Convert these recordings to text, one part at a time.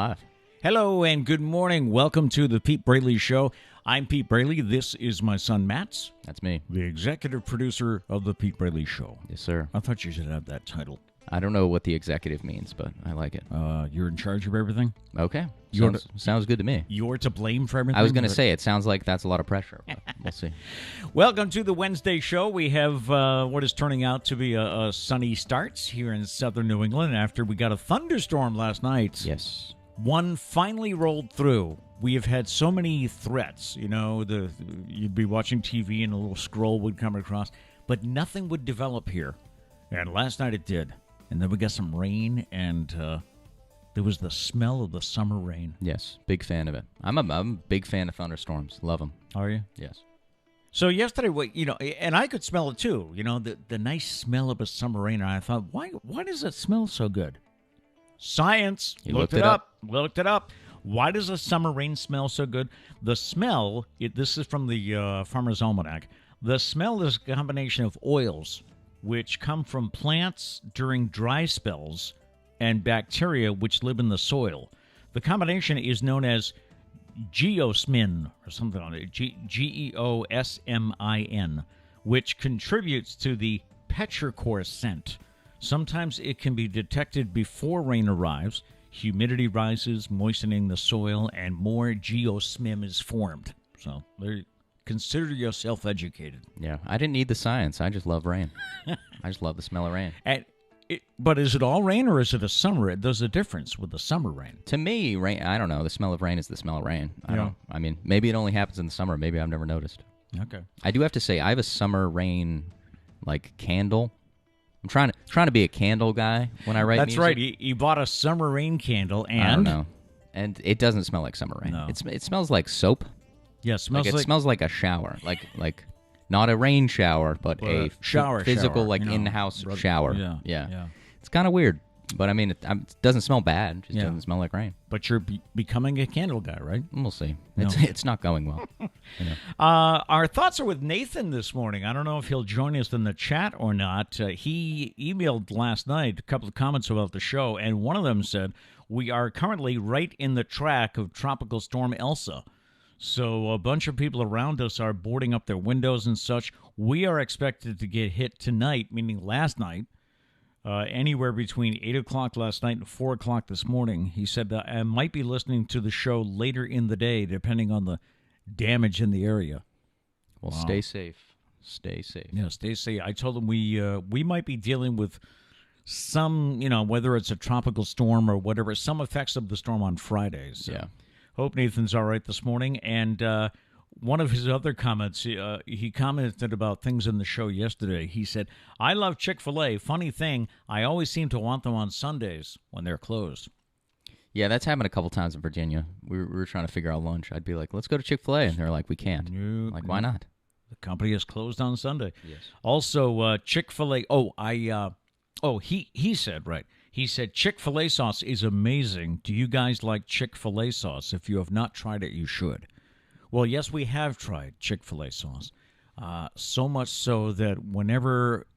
live. Hello and good morning. Welcome to the Pete Braley Show. I'm Pete Braley. This is my son, Matt. That's me. The executive producer of the Pete Braley Show. Yes, sir. I thought you should have that title. I don't know what the executive means, but I like it. You're in charge of everything? Okay. Sounds good to me. You're to blame for everything? I was going to say, it sounds like that's a lot of pressure, but we'll see. Welcome to the Wednesday show. We have what is turning out to be a sunny start here in southern New England after we got a thunderstorm last night. Yes. One finally rolled through. We have had so many threats. You know, you'd be watching TV and a little scroll would come across, but nothing would develop here. And last night it did. And then we got some rain, and there was the smell of the summer rain. Yes, big fan of it. I'm a big fan of thunderstorms. Love them. Are you? Yes. So yesterday, and I could smell it too. You know, the nice smell of a summer rain. And I thought, why does it smell so good? Science. Looked it up. Looked it up. Why does a summer rain smell so good? The smell, this is from the Farmer's Almanac. The smell is a combination of oils, which come from plants during dry spells, and bacteria which live in the soil. The combination is known as geosmin, or something like it, Geosmin, which contributes to the petrichor scent. Sometimes it can be detected before rain arrives. Humidity rises, moistening the soil, and more geosmin is formed. So consider yourself educated. Yeah, I didn't need the science. I just love rain. I just love the smell of rain. But is it all rain, or is it a summer? There's a difference with the summer rain. To me, rain. I don't know. The smell of rain is the smell of rain. I mean, maybe it only happens in the summer. Maybe I've never noticed. Okay. I do have to say, I have a summer rain candle. I'm trying to be a candle guy when I write music. That's right. He bought a summer rain candle, and I don't know. And it doesn't smell like summer rain. No. It smells like soap. Yeah, it smells like a shower, like not a rain shower, but a physical in-house shower. Yeah. It's kind of weird, but I mean, it doesn't smell bad. It just doesn't smell like rain. But you're becoming a candle guy, right? We'll see. No. It's not going well. Our thoughts are with Nathan this morning. I don't know if he'll join us in the chat or not. He emailed last night a couple of comments about the show, and one of them said, "We are currently right in the track of Tropical Storm Elsa. So a bunch of people around us are boarding up their windows and such. We are expected to get hit tonight," meaning last night, anywhere between 8 o'clock last night and 4 o'clock this morning. He said, I might be listening to the show later in the day, depending on the damage in the area. Well, Stay safe. Stay safe. Yeah, stay safe. I told him we might be dealing with some, whether it's a tropical storm or whatever, some effects of the storm on Fridays. So. Yeah. Hope Nathan's all right this morning. And one of his other comments, he commented about things in the show yesterday. He said, "I love ChickfilA. Funny thing, I always seem to want them on Sundays when they're closed." Yeah, that's happened a couple times in Virginia. We were trying to figure out lunch. I'd be like, "Let's go to ChickfilA," and they're like, "We can't." Like, why not? The company is closed on Sunday. Yes. Also, ChickfilA. He said, right. He said, "ChickfilA sauce is amazing. Do you guys like ChickfilA sauce? If you have not tried it, you should." Well, yes, we have tried ChickfilA sauce. So much so that whenever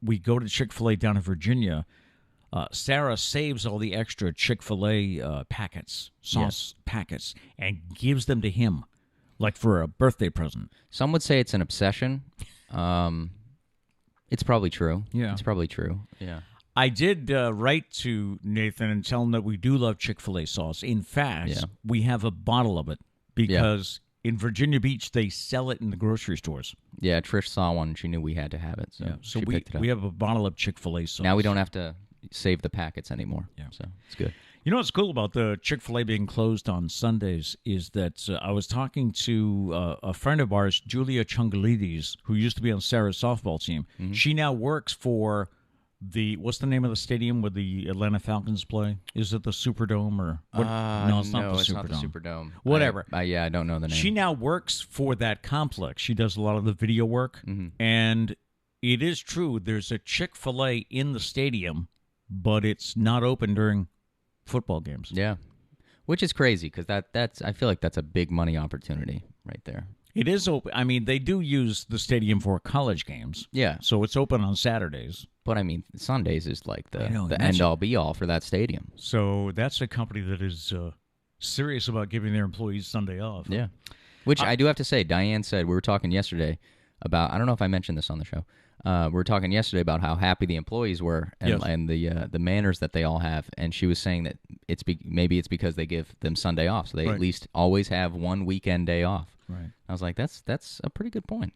we go to Chick-fil-A down in Virginia, Sarah saves all the extra Chick-fil-A sauce packets, and gives them to him, like for a birthday present. Some would say it's an obsession. It's probably true. Yeah. It's probably true. Yeah. I did write to Nathan and tell him that we do love Chick-fil-A sauce. In fact, we have a bottle of it because in Virginia Beach, they sell it in the grocery stores. Yeah, Trish saw one. She knew we had to have it, so she picked it up. We have a bottle of Chick-fil-A sauce. Now we don't have to save the packets anymore, so it's good. You know what's cool about the Chick-fil-A being closed on Sundays is that I was talking to a friend of ours, Julia Chungalides, who used to be on Sarah's softball team. Mm-hmm. She now works for what's the name of the stadium where the Atlanta Falcons play? Is it the Superdome or what? No, it's not the Superdome. Whatever. I don't know the name. She now works for that complex. She does a lot of the video work, and it is true. There's a Chick-fil-A in the stadium, but it's not open during football games. Yeah, which is crazy because that's I feel like that's a big money opportunity right there. It is open. I mean, they do use the stadium for college games. Yeah. So it's open on Saturdays. But I mean, Sundays is like the end-all be-all for that stadium. So that's a company that is serious about giving their employees Sunday off. Yeah. Which I do have to say, Diane said, we were talking yesterday about, I don't know if I mentioned this on the show, we were talking yesterday about how happy the employees were and the manners that they all have, and she was saying that maybe it's because they give them Sunday off, so they at least always have one weekend day off. Right. I was like, that's a pretty good point.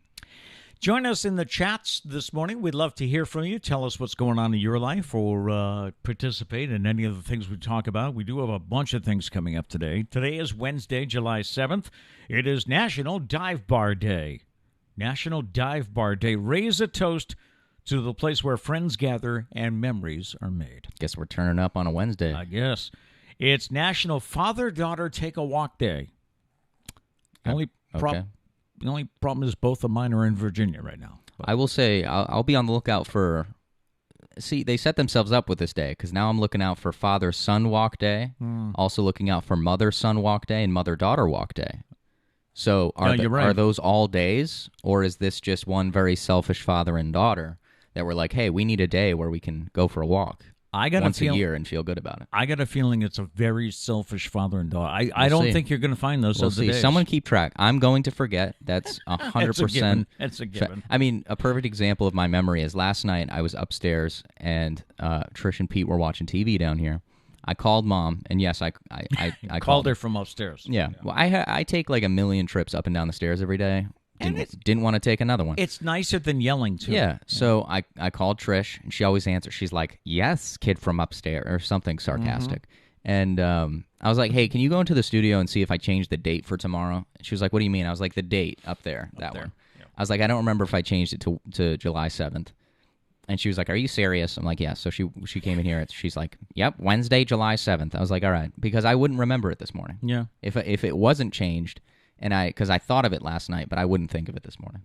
Join us in the chats this morning. We'd love to hear from you. Tell us what's going on in your life or participate in any of the things we talk about. We do have a bunch of things coming up today. Today is Wednesday, July 7th. It is National Dive Bar Day. National Dive Bar Day. Raise a toast to the place where friends gather and memories are made. Guess we're turning up on a Wednesday. I guess. It's National Father-Daughter Take a Walk Day. The only problem is both of mine are in Virginia right now. But I will say I'll be on the lookout for. See, they set themselves up with this day because now I'm looking out for Father-Son Walk Day. Also looking out for Mother-Son Walk Day and Mother-Daughter Walk Day. So are those all days, or is this just one very selfish father and daughter that were like, hey, we need a day where we can go for a walk once a year and feel good about it? I got a feeling it's a very selfish father and daughter. I don't think you're going to find those. We'll see. Days. Someone keep track. I'm going to forget. That's 100%. It's a given. I mean, a perfect example of my memory is last night I was upstairs and Trish and Pete were watching TV down here. I called Mom, and yes, I called her from upstairs. Yeah. Well, I take like a million trips up and down the stairs every day. Didn't want to take another one. It's nicer than yelling, too. Yeah. So I called Trish, and she always answers. She's like, yes, kid from upstairs, or something sarcastic. And I was like, hey, can you go into the studio and see if I changed the date for tomorrow? She was like, what do you mean? I was like, the date up there, that one. Yeah. I was like, I don't remember if I changed it to July 7th. And she was like, are you serious? I'm like, yeah. So she came in here. She's like, yep, Wednesday, July 7th. I was like, all right, because I wouldn't remember it this morning. Yeah. If it wasn't changed, because I thought of it last night, but I wouldn't think of it this morning.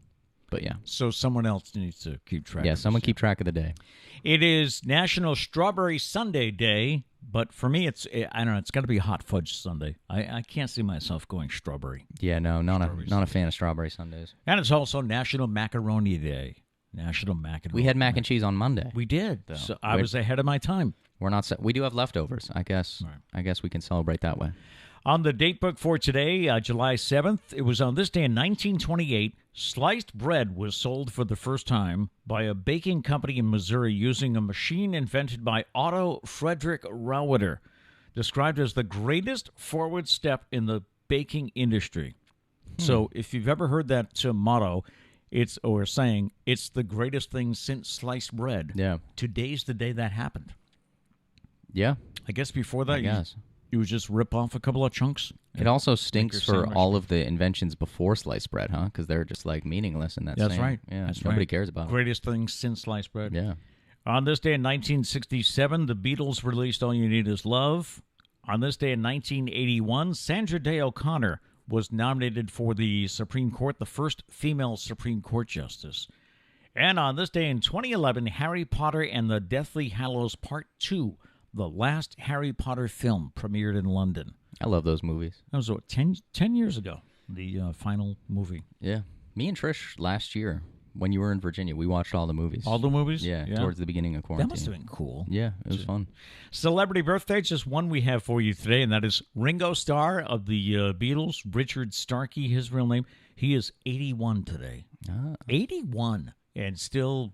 But yeah. So someone else needs to keep track. Yeah, someone keep track of the day. It is National Strawberry Sundae Day, but for me, I don't know. It's got to be Hot Fudge Sundae. I can't see myself going strawberry. Yeah, no, not a fan of strawberry sundaes. And it's also National Macaroni Day. National Macaroni. We had mac and cheese on Monday. We did. Though. So I was ahead of my time. We're not. We do have leftovers. I guess. Right. I guess we can celebrate that way. On the date book for today, July 7th, it was on this day in 1928, sliced bread was sold for the first time by a baking company in Missouri using a machine invented by Otto Frederick Rowader, described as the greatest forward step in the baking industry. So if you've ever heard that motto, it's the greatest thing since sliced bread. Yeah. Today's the day that happened. Yeah. I guess before that, you would just rip off a couple of chunks. It also stinks for all of the inventions before sliced bread, huh? Because they're just like meaningless in that. That's right. Yeah, nobody cares about it. Greatest thing since sliced bread. Yeah. On this day in 1967, the Beatles released "All You Need Is Love." On this day in 1981, Sandra Day O'Connor was nominated for the Supreme Court, the first female Supreme Court justice. And on this day in 2011, Harry Potter and the Deathly Hallows Part 2, the last Harry Potter film, premiered in London. I love those movies. That was 10 years ago, the final movie. Yeah. Me and Trish last year, when you were in Virginia, we watched all the movies. All the movies? Yeah, towards the beginning of quarantine. That must have been cool. Yeah, it was fun. Celebrity birthday, just one we have for you today, and that is Ringo Starr of the Beatles, Richard Starkey, his real name. He is 81 today. 81, and still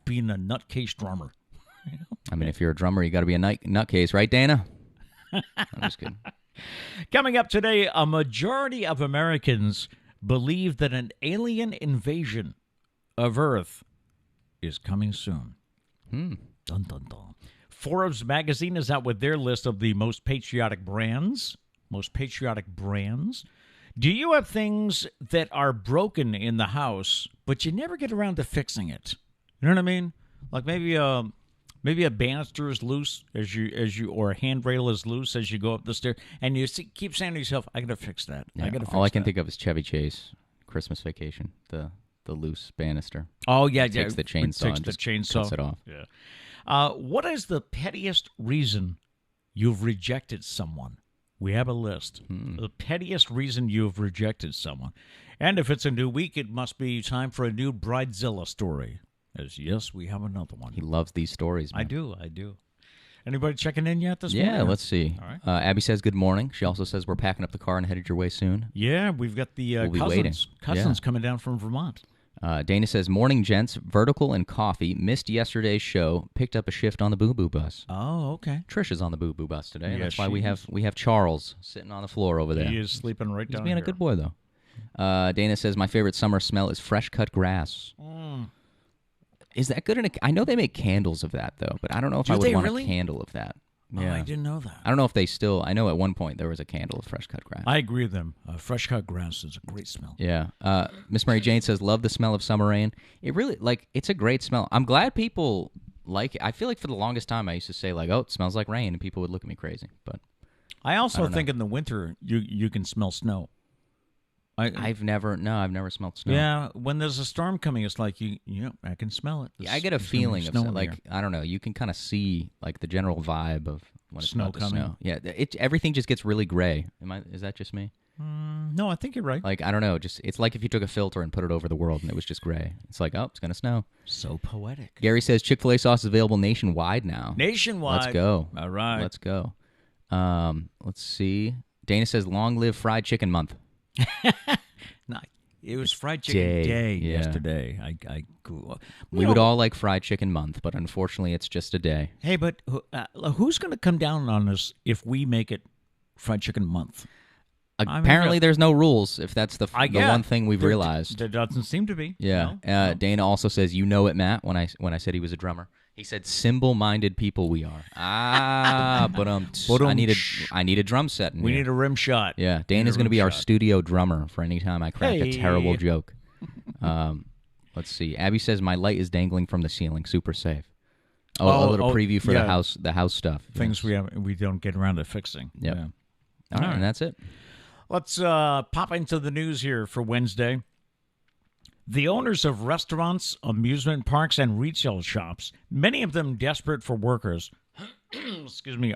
being a nutcase drummer. I mean, if you're a drummer, you got to be a nutcase, right, Dana? I'm just kidding. Coming up today, a majority of Americans believe that an alien invasion of Earth is coming soon. Dun, dun, dun. Forbes magazine is out with their list of the most patriotic brands. Do you have things that are broken in the house, but you never get around to fixing it? You know what I mean? Like maybe a banister is loose as you or a handrail is loose as you go up the stairs, and you keep saying to yourself, "I got to fix that." Yeah, all I can think of is Chevy Chase, Christmas Vacation, the loose banister. Oh yeah, it takes the chainsaw and just cuts it off. Yeah. What is the pettiest reason you've rejected someone? We have a list. The pettiest reason you've rejected someone, and if it's a new week, it must be time for a new Bridezilla story. as yes, we have another one. He loves these stories, man. I do. Anybody checking in yet this morning? Yeah, let's see. All right. Abby says good morning. She also says we're packing up the car and headed your way soon. Yeah, we've got the We'll be waiting. cousins coming down from Vermont. Dana says, morning, gents. Vertical and coffee. Missed yesterday's show. Picked up a shift on the Boo Boo bus. Oh, okay. Trish is on the Boo Boo bus today. Yeah, That's why she we have Charles sitting on the floor over there. He is sleeping right down He's being here. a good boy, though. Dana says, my favorite summer smell is fresh cut grass. Is that good? I know they make candles of that, though, but I don't know if I would want a candle of that. Yeah. Oh, I didn't know that. I don't know if they still... I know at one point there was a candle of fresh cut grass. I agree with them. Fresh cut grass is a great smell. Yeah. Miss Mary Jane says, love the smell of summer rain. It really, it's a great smell. I'm glad people like it. I feel like for the longest time I used to say, oh, it smells like rain, and people would look at me crazy. But I also think in the winter you can smell snow. I've never smelled snow. Yeah, when there's a storm coming, it's like I can smell it. Yeah, I get a feeling of I don't know. You can kind of see the general vibe of when it's snow about to coming. snow. Yeah, everything just gets really gray. Is that just me? No, I think you're right. I don't know. It's like if you took a filter and put it over the world and it was just gray. It's like, oh, it's gonna snow. So poetic. Gary says Chick-fil-A sauce is available nationwide now. Nationwide. Let's go. All right. Let's go. Let's see. Dana says, long live fried chicken month. No, it was fried chicken day yesterday. We would all like fried chicken month, but unfortunately it's just a day. Hey, but who's going to come down on us if we make it fried chicken month? Apparently there's no rules if that's the one thing we've realized. There doesn't seem to be. Yeah. No. Dana also says, you know it, Matt, when I said he was a drummer. He said, symbol-minded people we are. But I need a drum set in We here. need a rim shot. Yeah, Dana's going to be our studio drummer for any time I crack a terrible joke. Let's see. Abby says, my light is dangling from the ceiling. Super safe. A little preview for the house stuff. Things we don't get around to fixing. Yep. Yeah. All right, and that's it. Let's pop into the news here for Wednesday. The owners of restaurants, amusement parks, and retail shops, many of them desperate for workers,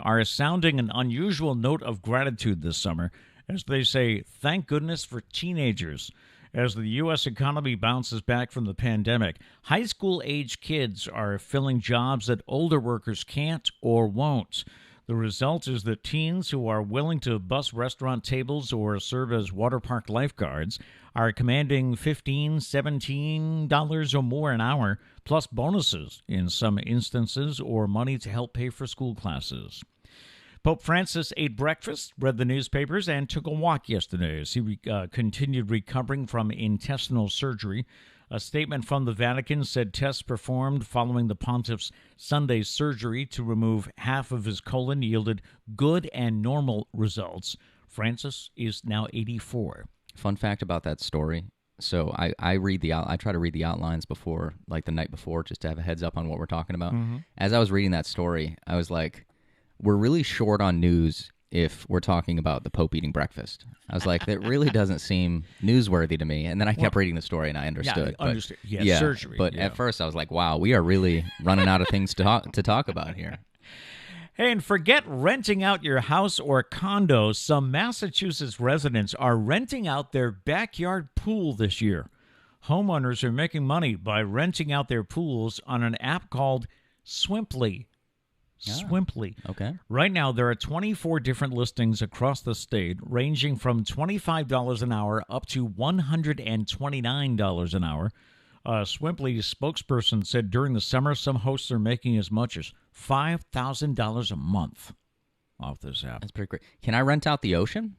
are sounding an unusual note of gratitude this summer as they say, thank goodness for teenagers. As the U.S. economy bounces back from the pandemic, high school-age kids are filling jobs that older workers can't or won't. The result is that teens who are willing to bus restaurant tables or serve as water park lifeguards are commanding $15, $17 or more an hour, plus bonuses in some instances, or money to help pay for school classes. Pope Francis ate breakfast, read the newspapers, and took a walk yesterday as he continued recovering from intestinal surgery. A statement from the Vatican said tests performed following the pontiff's Sunday surgery to remove half of his colon yielded good and normal results. Francis is now 84. Fun fact about that story. So I try to read the outlines before, the night before, just to have a heads up on what we're talking about. Mm-hmm. As I was reading that story, I was like, we're really short on news if we're talking about the Pope eating breakfast. I was like, that really doesn't seem newsworthy to me. And then I kept reading the story and I understood. Yeah, understood. Yeah, surgery. But at first I was like, wow, we are really running out of things to talk about here. Hey, and forget renting out your house or condo. Some Massachusetts residents are renting out their backyard pool this year. Homeowners are making money by renting out their pools on an app called Swimply. Swimply. Okay. Right now, there are 24 different listings across the state, ranging from $25 an hour up to $129 an hour. Swimply's spokesperson said during the summer, some hosts are making as much as $5,000 a month off this app. That's pretty great. Can I rent out the ocean?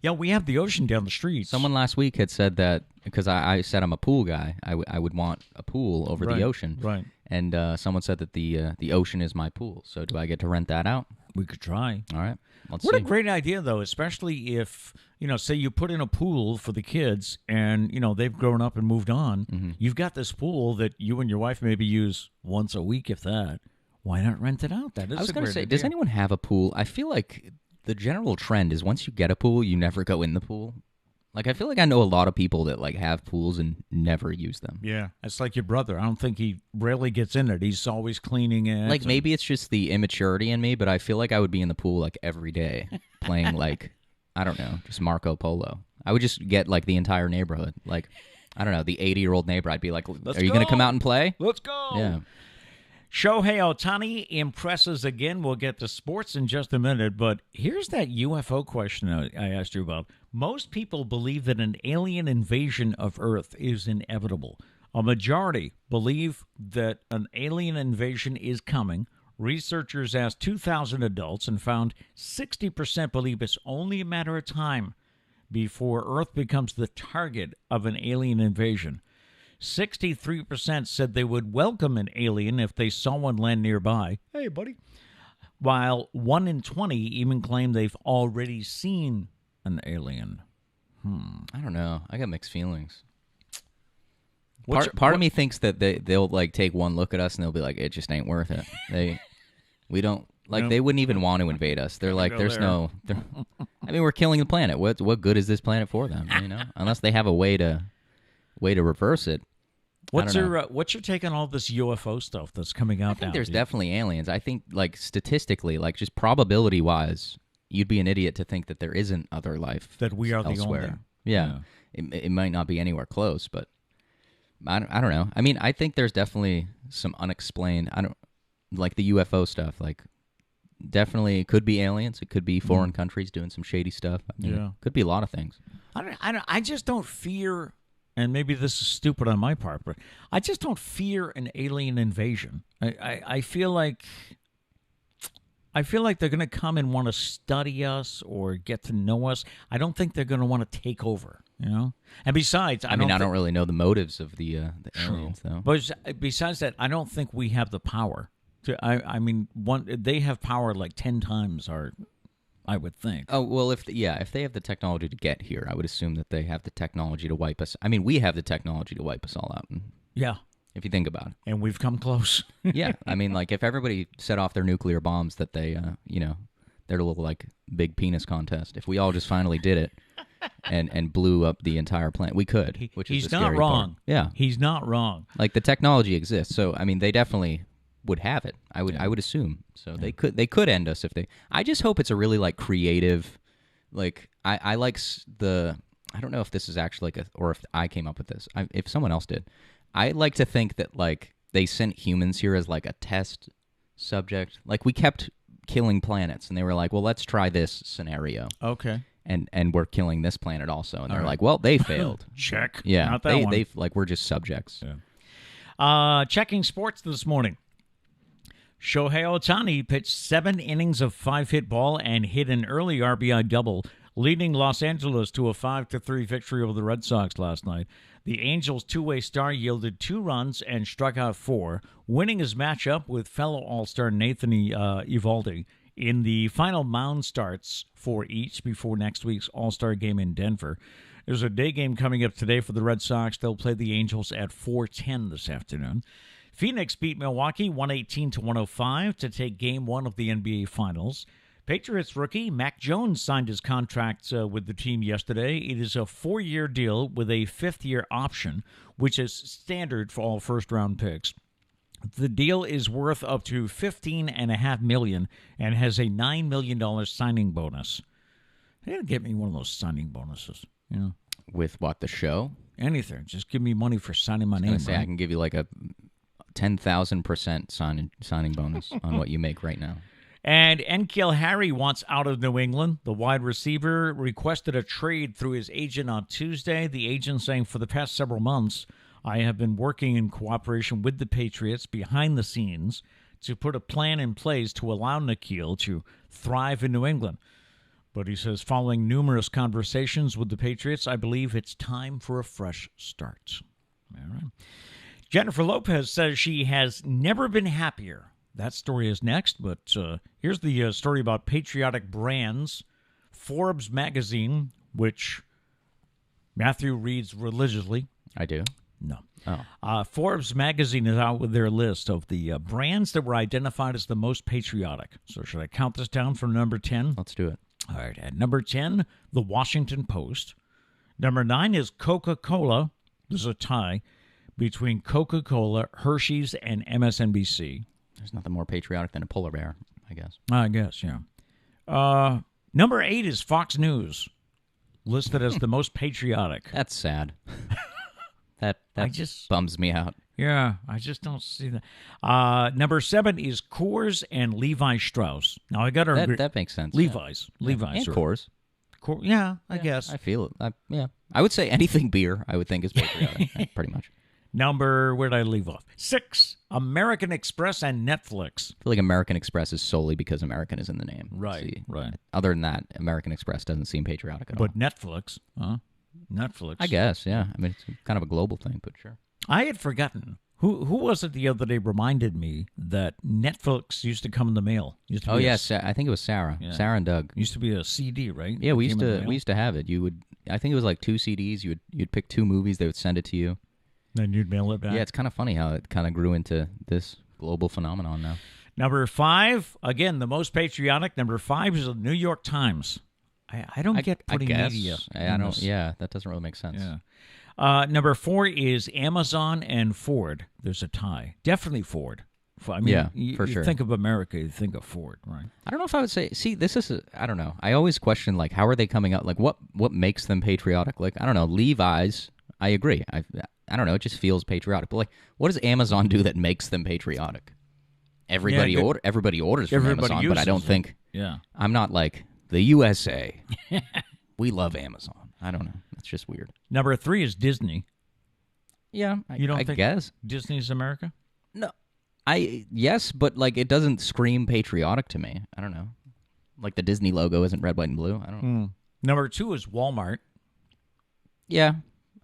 Yeah, we have the ocean down the street. Someone last week had said that, because I said I'm a pool guy, I would want a pool over the ocean. Right. And someone said that the ocean is my pool. So do I get to rent that out? We could try. All right. Let's What see. a great idea, though, especially if, say you put in a pool for the kids and, they've grown up and moved on. Mm-hmm. You've got this pool that you and your wife maybe use once a week, if that. Why not rent it out? That is I was going to say, does anyone have a pool? I feel like the general trend is once you get a pool, you never go in the pool. I feel like I know a lot of people that have pools and never use them. Yeah, it's like your brother. I don't think he rarely gets in it. He's always cleaning it. Maybe it's just the immaturity in me, but I feel like I would be in the pool every day playing I don't know, just Marco Polo. I would just get the entire neighborhood. I don't know, the 80-year-old neighbor, I'd be like, Let's are you going to come out and play? Let's go. Yeah. Shohei Ohtani impresses again. We'll get to sports in just a minute, but here's that UFO question I asked you about. Most people believe that an alien invasion of Earth is inevitable. A majority believe that an alien invasion is coming. Researchers asked 2,000 adults and found 60% believe it's only a matter of time before Earth becomes the target of an alien invasion. 63% said they would welcome an alien if they saw one land nearby. Hey, buddy. While 1 in 20 even claim they've already seen an alien. I don't know. I got mixed feelings. What's Part of me thinks that they'll like take one look at us and they'll be like, it just ain't worth it. We don't like. Nope. They wouldn't even want to invade us. They're like, there's no. I mean, we're killing the planet. What good is this planet for them? You know, unless they have a way to reverse it. What's your take on all this UFO stuff that's coming out now? I think there's definitely aliens. I think, like, statistically, like, just probability-wise, you'd be an idiot to think that there isn't other life that we are elsewhere. the only. Yeah. It might not be anywhere close, but I don't know. I mean, I think there's definitely some unexplained, like the UFO stuff, like, definitely it could be aliens. It could be foreign countries doing some shady stuff. I mean, it could be a lot of things. I just don't fear... And maybe this is stupid on my part, but I just don't fear an alien invasion. I feel like they're going to come and want to study us or get to know us. I don't think they're going to want to take over, you know? And besides, I don't really know the motives of the aliens, though. But besides that, I don't think we have the power. They have power like 10 times our... I would think. Oh, well, if they have the technology to get here, I would assume that they have the technology to wipe us. I mean, we have the technology to wipe us all out. Yeah. If you think about it. And we've come close. Yeah. I mean, like, if everybody set off their nuclear bombs that they, their little, like, big penis contest, if we all just finally did it and blew up the entire planet, we could, which is the scary He's not wrong. part. Yeah. He's not wrong. Like, the technology exists. So, I mean, they definitely... would have it. I would assume. So they could end us if they. I just hope it's a really like creative, like I like the. I don't know if this is actually like or if I came up with this. If someone else did, I like to think that like they sent humans here as like a test subject. Like we kept killing planets, and they were like, well, let's try this scenario. Okay. And we're killing this planet also, and they're like, well, they failed. Check. Yeah. Not that one. They like we're just subjects. Yeah. Checking sports this morning. Shohei Ohtani pitched 7 innings of 5-hit ball and hit an early RBI double, leading Los Angeles to a 5-3 victory over the Red Sox last night. The Angels' two-way star yielded 2 runs and struck out 4, winning his matchup with fellow All-Star Nathan Eovaldi in the final mound starts for each before next week's All-Star game in Denver. There's a day game coming up today for the Red Sox. They'll play the Angels at 4:10 this afternoon. Phoenix beat Milwaukee 118-105 to take Game 1 of the NBA Finals. Patriots rookie Mac Jones signed his contract with the team yesterday. It is a 4-year deal with a 5th-year option, which is standard for all first-round picks. The deal is worth up to $15.5 million and has a $9 million signing bonus. They gotta get me one of those signing bonuses, you know. With what, the show? Anything. Just give me money for signing my name. I can give you like a 10,000% signing bonus on what you make right now. And N'Keal Harry wants out of New England. The wide receiver requested a trade through his agent on Tuesday. The agent saying, for the past several months, I have been working in cooperation with the Patriots behind the scenes to put a plan in place to allow N'Keal to thrive in New England. But he says, following numerous conversations with the Patriots, I believe it's time for a fresh start. All right. Jennifer Lopez says she has never been happier. That story is next, but here's the story about Patriotic Brands. Forbes magazine, which Matthew reads religiously. I do? No. Oh. Forbes magazine is out with their list of the brands that were identified as the most patriotic. So should I count this down from number 10? Let's do it. All right. At number 10, the Washington Post. Number 9 is Coca-Cola. This is a tie between Coca-Cola, Hershey's, and MSNBC. There's nothing more patriotic than a polar bear, I guess. I guess, yeah. Number 8 is Fox News, listed as the most patriotic. That's sad. That bums me out. Yeah, I just don't see that. Number 7 is Coors and Levi Strauss. Now, I got to agree. That makes sense. Levi's. Yeah. Levi's. And Coors. I guess. I feel it. I would say anything beer, I would think is patriotic, pretty much. Where did I leave off? 6, American Express and Netflix. I feel like American Express is solely because American is in the name. Right, See, right. Other than that, American Express doesn't seem patriotic at all. But Netflix, huh? Netflix. I guess, yeah. I mean, it's kind of a global thing, but sure. I had forgotten. Who was it the other day reminded me that Netflix used to come in the mail? Oh, yes. I think it was Sarah. Yeah. Sarah and Doug. Used to be a CD, right? Yeah, we used to have it. I think it was like 2 CDs. You'd pick 2 movies. They would send it to you. Then you'd mail it back. Yeah, it's kind of funny how it kind of grew into this global phenomenon now. Number 5, again, the most patriotic. Number 5 is the New York Times. I don't get putting media. Yeah, that doesn't really make sense. Yeah. Number 4 is Amazon and Ford. There's a tie. Definitely Ford. I mean, for sure. You think of America, you think of Ford, right? I don't know if I would say. See, I don't know. I always question like how are they coming up? Like what makes them patriotic? Like I don't know. Levi's. I agree. I don't know. It just feels patriotic. But like, what does Amazon do that makes them patriotic? Everybody orders from Amazon, but I don't think. Yeah. I'm not like the USA. We love Amazon. I don't know. It's just weird. Number 3 is Disney. Yeah, I think guess Disney's America? No, yes, but like it doesn't scream patriotic to me. I don't know. Like the Disney logo isn't red, white, and blue. I don't know. Number 2 is Walmart. Yeah,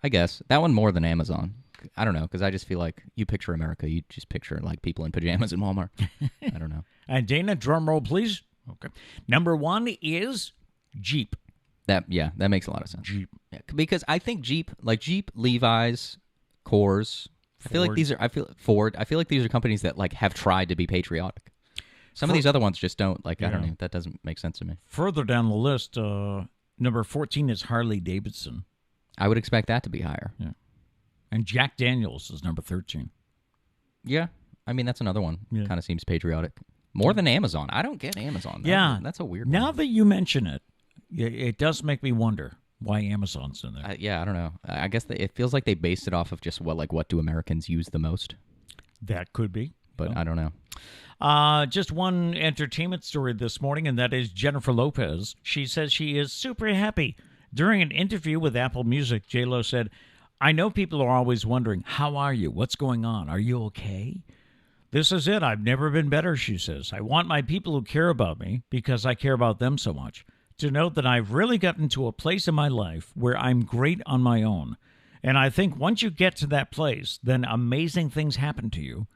I guess that one more than Amazon. I don't know because I just feel like you picture America, you just picture like people in pajamas in Walmart. I don't know. And Dana, drum roll, please. Okay. Number 1 is Jeep. That makes a lot of sense. Jeep. Yeah, because I think Jeep, Levi's, Coors. Ford. I feel like these are companies that like have tried to be patriotic. Some of these other ones just don't. Like I don't know. That doesn't make sense to me. Further down the list, number 14 is Harley Davidson. I would expect that to be higher. Yeah. And Jack Daniels is number 13. Yeah. I mean, that's another one. Yeah. Kind of seems patriotic. More than Amazon. I don't get Amazon. That's a weird one. Now that you mention it, it does make me wonder why Amazon's in there. I don't know. I guess it feels like they based it off of just what do Americans use the most? That could be. But I don't know. Just one entertainment story this morning, and that is Jennifer Lopez. She says she is super happy. During an interview with Apple Music, J-Lo said, I know people are always wondering, how are you? What's going on? Are you okay? This is it. I've never been better, she says. I want my people who care about me, because I care about them so much, to note that I've really gotten to a place in my life where I'm great on my own. And I think once you get to that place, then amazing things happen to you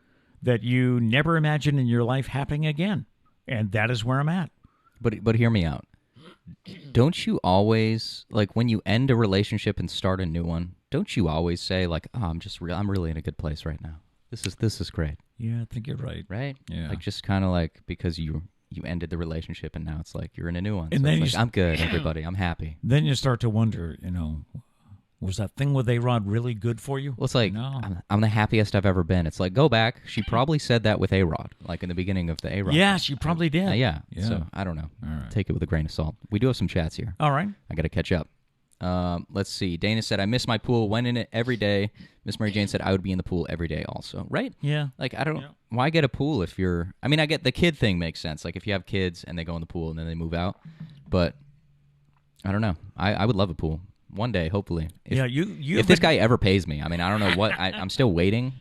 that you never imagined in your life happening again. And that is where I'm at. But hear me out. Don't you always, like when you end a relationship and start a new one, don't you always say like, oh, I'm really in a good place right now. This is great. Yeah, I think you're right. Right? Yeah. Like just kind of like because you ended the relationship and now it's like you're in a new one. And so then it's like, I'm good, everybody. I'm happy. Then you start to wonder, was that thing with A-Rod really good for you? Well, it's like, I'm the happiest I've ever been. It's like, go back. She probably said that with A-Rod, like in the beginning of the A-Rod. Yeah, she probably did. Yeah. So, I don't know. All right. Take it with a grain of salt. We do have some chats here. All right. I got to catch up. Let's see. Dana said, I miss my pool. Went in it every day. Miss Mary Jane said, I would be in the pool every day also. Right? Yeah. Like, I don't... Why get a pool if you're... I mean, I get the kid thing makes sense. Like, if you have kids and they go in the pool and then they move out. But, I don't know. I would love a pool. One day, hopefully. If this guy ever pays me, I mean, I don't know what. I'm still waiting.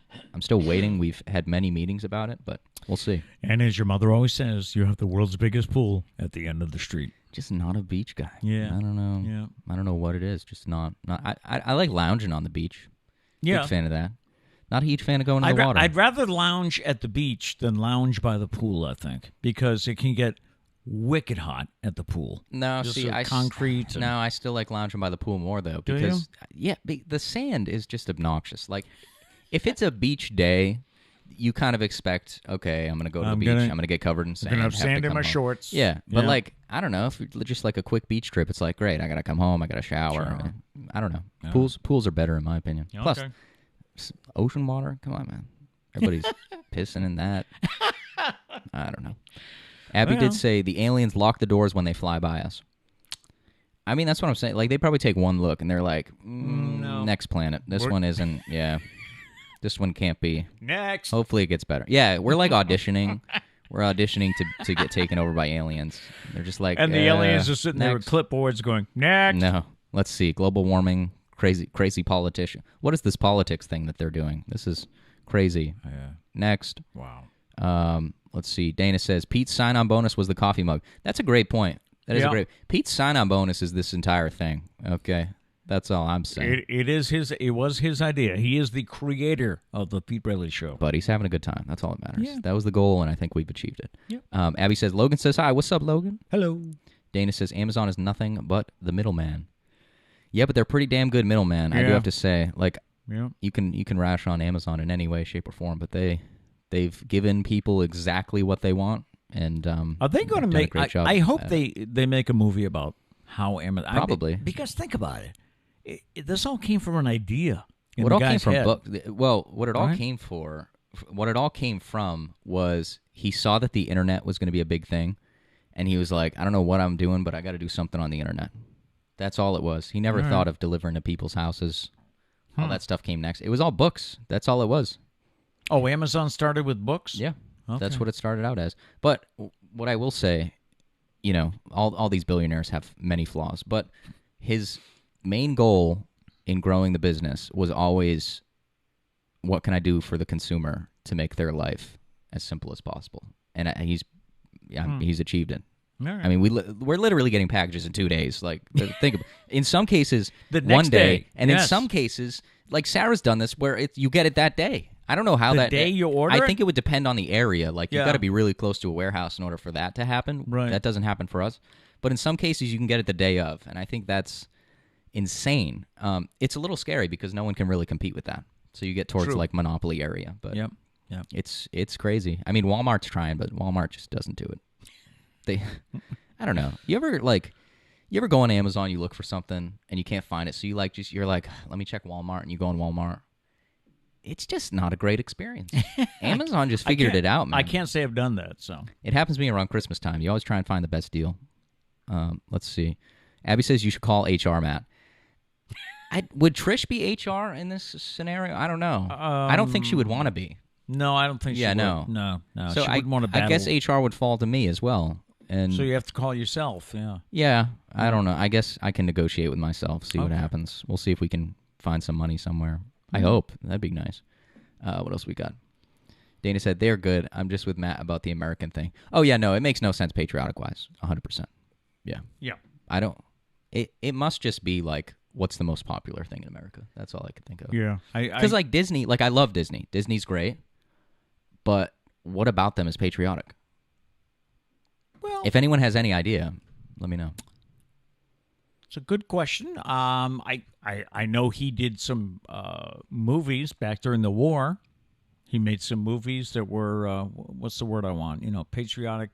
We've had many meetings about it, but we'll see. And as your mother always says, you have the world's biggest pool at the end of the street. Just not a beach guy. Yeah. I don't know. Yeah. I don't know what it is. Just not. I like lounging on the beach. Yeah. Big fan of that. Not a huge fan of going in the water. I'd rather lounge at the beach than lounge by the pool, I think, because it can get wicked hot at the pool. No, just see, concrete. No, I still like lounging by the pool more though because the sand is just obnoxious. Like if it's a beach day, you kind of expect, okay, I'm gonna go to the beach. I'm gonna get covered in sand. I'm gonna have sand in my shorts. Yeah, but like I don't know if you're just like a quick beach trip. It's like great. I gotta come home. I gotta shower. I don't know. No. Pools are better in my opinion. Okay. Plus, ocean water. Come on, man. Everybody's pissing in that. I don't know. Abby did say the aliens lock the doors when they fly by us. I mean, that's what I'm saying. Like, they probably take one look, and they're like, No. next planet. This one isn't, yeah. This one can't be. Next. Hopefully it gets better. Yeah, we're like auditioning. We're auditioning to get taken over by aliens. They're just like, And the aliens are sitting there with clipboards going, next. No. Let's see. Global warming, crazy politician. What is this politics thing that they're doing? This is crazy. Yeah. Next. Wow. Let's see. Dana says, Pete's sign-on bonus was the coffee mug. That's a great point. That is a great... Pete's sign-on bonus is this entire thing. Okay. That's all I'm saying. It was his idea. He is the creator of the Pete Braley Show. But he's having a good time. That's all that matters. Yeah. That was the goal, and I think we've achieved it. Yep. Abby says, Logan says hi. What's up, Logan? Hello. Dana says, Amazon is nothing but the middleman. Yeah, but they're pretty damn good middleman, I do have to say. Like, you can rash on Amazon in any way, shape, or form, but they've given people exactly what they want, and are they going to make? I hope they make a movie about how Amazon. Probably. Because think about it. This all came from an idea. What all came from book? Well, what it all came from was he saw that the internet was going to be a big thing, and he was like, I don't know what I'm doing, but I got to do something on the internet. That's all it was. He never thought of delivering to people's houses. All that stuff came next. It was all books. That's all it was. Oh, Amazon started with books? Yeah, that's what it started out as. But what I will say, all these billionaires have many flaws, but his main goal in growing the business was always, what can I do for the consumer to make their life as simple as possible? And he's achieved it. Right. I mean, we're literally getting packages in 2 days. Like, think of, in some cases, the one next day, and in some cases, like Sarah's done this, where you get it that day. I don't know how the day you order. I think it would depend on the area. Like, you've got to be really close to a warehouse in order for that to happen. Right. That doesn't happen for us. But in some cases, you can get it the day of, and I think that's insane. It's a little scary because no one can really compete with that. So you get towards like monopoly area, but it's crazy. I mean, Walmart's trying, but Walmart just doesn't do it. I don't know. You ever go on Amazon, you look for something and you can't find it, so you're like, let me check Walmart, and you go on Walmart. It's just not a great experience. Amazon just figured it out, man. I can't say I've done that. So it happens to me around Christmas time. You always try and find the best deal. Let's see. Abby says you should call HR, Matt. Would Trish be HR in this scenario? I don't know. I don't think she would want to be. No, I don't think she would. No. So she wouldn't want to battle. I guess HR would fall to me as well. And so you have to call yourself, Yeah, I don't know. I guess I can negotiate with myself, see what happens. We'll see if we can find some money somewhere. I hope. That'd be nice. What else we got? Dana said, they're good. I'm just with Matt about the American thing. Oh, yeah, no, it makes no sense patriotic-wise. 100%. Yeah. Yeah. I don't... It must just be, like, what's the most popular thing in America? That's all I could think of. Yeah. Because, like, Disney... Like, I love Disney. Disney's great. But what about them is patriotic? Well... If anyone has any idea, let me know. It's a good question. I know he did some movies back during the war. He made some movies that were what's the word I want? Patriotic.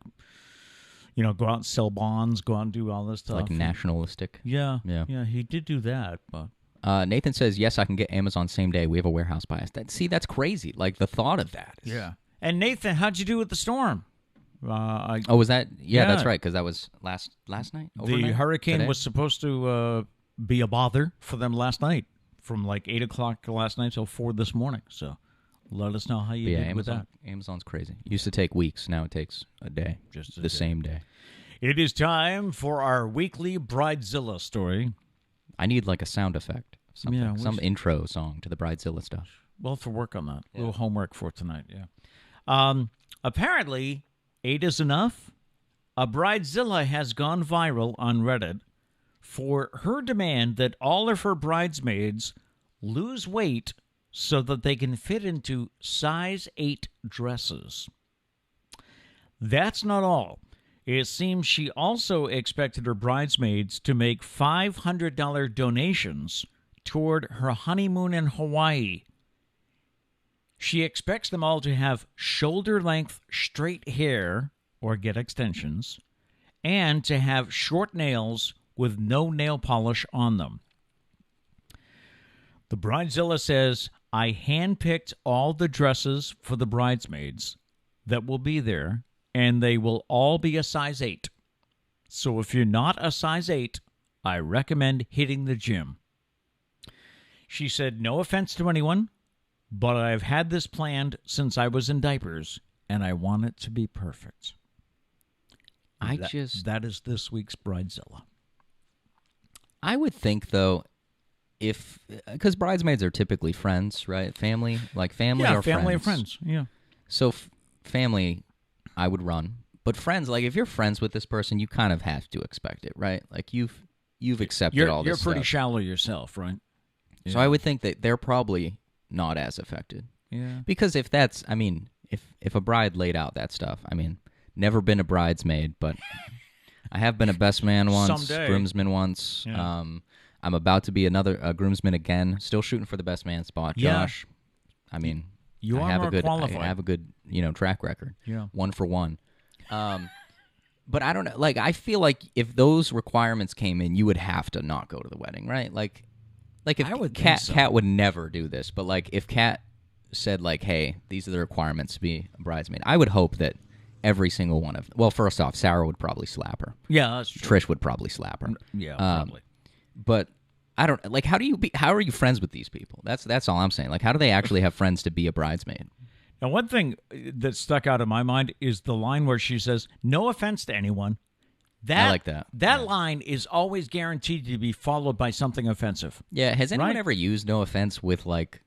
Go out and sell bonds. Go out and do all this stuff. Like nationalistic. Yeah. He did do that, but. Nathan says, yes, I can get Amazon same day. We have a warehouse by us. That's crazy. Like, the thought of that. Yeah. And Nathan, how'd you do with the storm? Was that? Yeah, that's right, because that was last night? Overnight? The hurricane Today? was supposed to be a bother for them last night, from like 8 o'clock last night till 4 this morning. So let us know how you did with that. Amazon's crazy. It used to take weeks. Now it takes a day. Just the same day. It is time for our weekly Bridezilla story. I need like a sound effect. Some intro song to the Bridezilla stuff. We'll have to work on that. A little homework for tonight, yeah. Apparently... 8 is enough. A Bridezilla has gone viral on Reddit for her demand that all of her bridesmaids lose weight so that they can fit into size 8 dresses. That's not all. It seems she also expected her bridesmaids to make $500 donations toward her honeymoon in Hawaii. She expects them all to have shoulder-length straight hair or get extensions, and to have short nails with no nail polish on them. The Bridezilla says, I handpicked all the dresses for the bridesmaids that will be there, and they will all be a size 8. So if you're not a size 8, I recommend hitting the gym. She said, no offense to anyone, but I've had this planned since I was in diapers, and I want it to be perfect. That is this week's Bridezilla. I would think, though, because bridesmaids are typically friends, right? Family or friends. Family or friends, yeah. So family, I would run. But friends, like if you're friends with this person, you kind of have to expect it, right? Like you've accepted all this You're pretty stuff. shallow yourself, right? Yeah. So I would think that they're probably not as affected. Yeah. Because if a bride laid out that stuff, never been a bridesmaid, but I have been a best man once, Someday. groomsman once. Yeah. I'm about to be a groomsman again. Still shooting for the best man spot, Yeah. Josh. You I are have more a good, qualified. I have a good, track record. Yeah. 1 for 1. But I don't know. Like, I feel like if those requirements came in, you would have to not go to the wedding, right? Like if I would think so. Kat would never do this, but like if Kat said like, "Hey, these are the requirements to be a bridesmaid," I would hope that every single one of. Well, first off, Sarah would probably slap her. Yeah, that's true. Trish would probably slap her. Yeah, probably. But I don't like. How are you friends with these people? That's all I'm saying. Like, how do they actually have friends to be a bridesmaid? Now, one thing that stuck out in my mind is the line where she says, "No offense to anyone." I like that. That line is always guaranteed to be followed by something offensive. Yeah. Has anyone Right? ever used "no offense" with like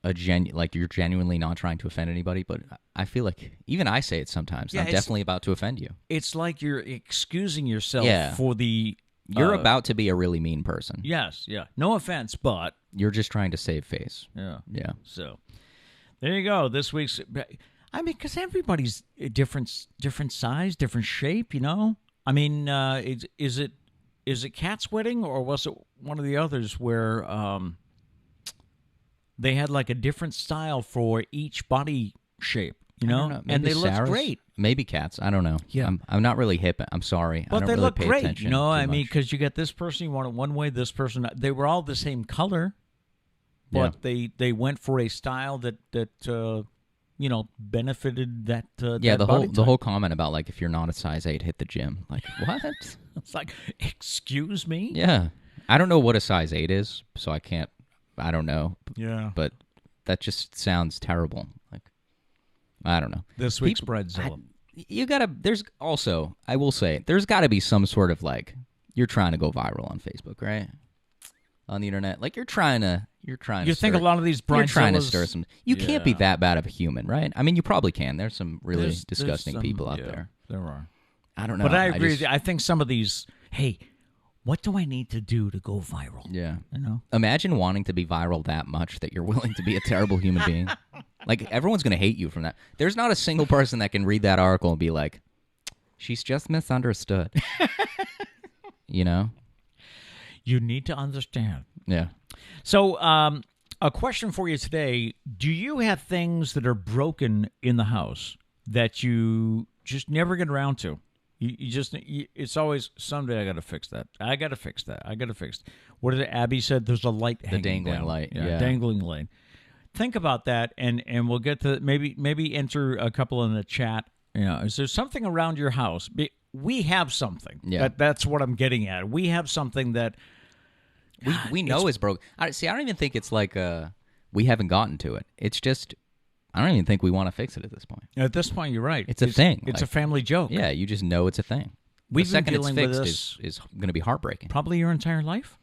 like you're genuinely not trying to offend anybody? But I feel like even I say it sometimes. Yeah, I'm it's- definitely about to offend you. It's like you're excusing yourself Yeah. for the... You're about to be a really mean person. Yes, yeah. No offense, but... You're just trying to save face. Yeah. Yeah. So, there you go. This week's... because everybody's a different size, different shape, Is it Kat's wedding, or was it one of the others where they had like a different style for each body shape, I don't know. and Maybe they looked Sarah's? great. Maybe Cats. I don't know. Yeah. I'm not really hip. I'm sorry. I But don't they really look pay great, attention too much. because you get this person, you want it one way, this person, they were all the same color, but they went for a style that benefited that. Yeah, that the body type. whole comment about like if you're not a size 8, hit the gym. Like what? It's like, excuse me. Yeah, I don't know what a size 8 is, so I can't. I don't know, Yeah. but that just sounds terrible. Like I don't know. This week's Bridezilla. You gotta. There's also, I will say, there's got to be some sort of like you're trying to go viral on Facebook, right? On the internet, like you're trying to. You think a lot of these Bridezillas... You're trying to stir some. You can't be Yeah. that bad of a human, right? I mean, you probably can. There's some really There's disgusting some- people out yeah, there. There are. I don't know. But I agree just- with you. I think some of these, hey, what do I need to do to go viral? Yeah. Imagine wanting to be viral that much that you're willing to be a terrible human being. Like, everyone's going to hate you from that. There's not a single person that can read that article and be like, she's just misunderstood. You know? You need to understand. Yeah. So, a question for you today. Do you have things that are broken in the house that you just never get around to? It's always, someday I got to fix that. I got to fix that. I got to fix. What did Abby said? There's a light hanging dangling down. light, Yeah, yeah. dangling light. Think about that, and we'll get to maybe enter a couple in the chat. Is there something around your house? We have something. Yeah. That's what I'm getting at. We have something that We know it's broke. I don't even think it's like we haven't gotten to it. It's just, I don't even think we want to fix it at this point. at this point you're right. It's a thing. It's Like, a family joke. Yeah, you just know it's a thing. We've the been second it's dealing with fixed this is going to be heartbreaking. probably your entire life.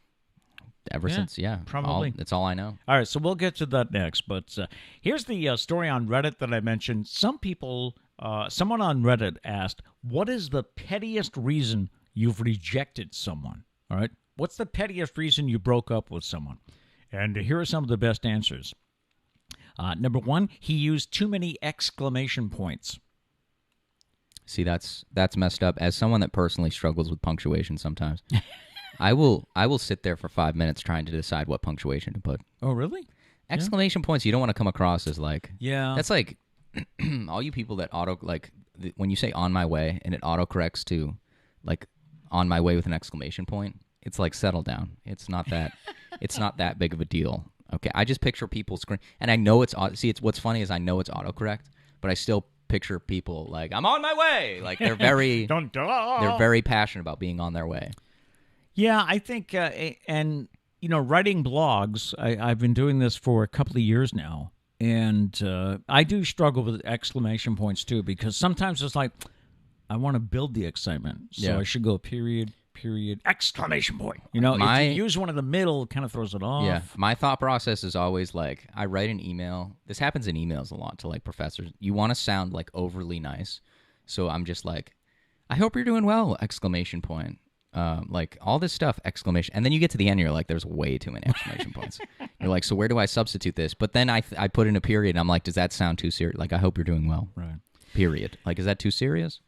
Ever since, probably. That's all I know. All right, so we'll get to that next. But here's the story on Reddit that I mentioned. Someone on Reddit asked, what is the pettiest reason you've rejected someone? All right, what's the pettiest reason you broke up with someone? And here are some of the best answers. Number one, he used too many exclamation points. See, that's messed up. As someone that personally struggles with punctuation sometimes, I will sit there for 5 minutes trying to decide what punctuation to put. Oh, really? Exclamation points, you don't want to come across as like... Yeah. That's like all you people that when you say on my way and it autocorrects to like on my way with an exclamation point, it's like settle down. It's not that big of a deal. Okay, I just picture people scream, and I know it's what's funny is I know it's autocorrect, but I still picture people like I'm on my way. Like they're very Dun, dun. they're very passionate about being on their way. Yeah, I think, and writing blogs. I've been doing this for a couple of years now, and I do struggle with exclamation points too, because sometimes it's like I want to build the excitement, so I should go period, exclamation point. If you use one in the middle, it kind of throws it off. Yeah, my thought process is always like, I write an email. This happens in emails a lot to like professors. You want to sound like overly nice, so I'm just like, I hope you're doing well! Exclamation point. Like all this stuff! Exclamation, and then you get to the end, and you're like, there's way too many exclamation points. You're like, so where do I substitute this? But then I put in a period, and I'm like, does that sound too serious? Like, I hope you're doing well. Right. Period. Like, is that too serious?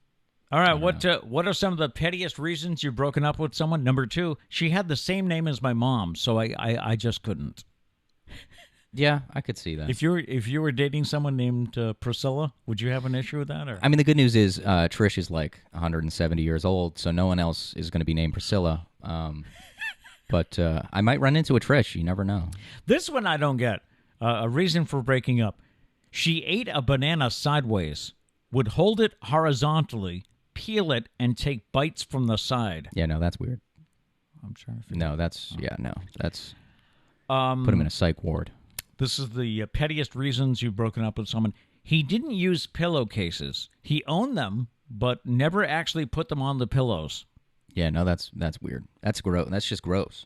All right, what are some of the pettiest reasons you've broken up with someone? Number 2, she had the same name as my mom, so I just couldn't. Yeah, I could see that. If you were dating someone named Priscilla, would you have an issue with that? Or? I mean, the good news is Trish is like 170 years old, so no one else is going to be named Priscilla. But I might run into a Trish. You never know. This one I don't get. A reason for breaking up. She ate a banana sideways, would hold it horizontally, peel it, and take bites from the side. Yeah, no, that's weird. I'm trying to figure No, that's, yeah, no, that's, put him in a psych ward. This is the pettiest reasons you've broken up with someone. He didn't use pillowcases. He owned them, but never actually put them on the pillows. Yeah, no, that's weird. That's gross. That's just gross.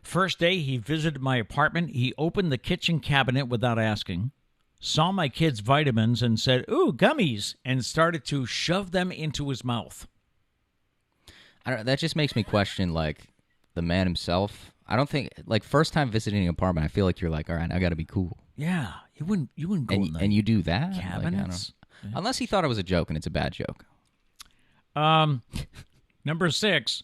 First day he visited my apartment, he opened the kitchen cabinet without asking, saw my kids' vitamins and said, "Ooh, gummies," and started to shove them into his mouth. I don't. That just makes me question, like, the man himself. I don't think, like, first time visiting an apartment, I feel like you're like, all right, I got to be cool. Yeah, you wouldn't go in and you do that? cabinets. Like, unless he thought it was a joke, and it's a bad joke. Number 6,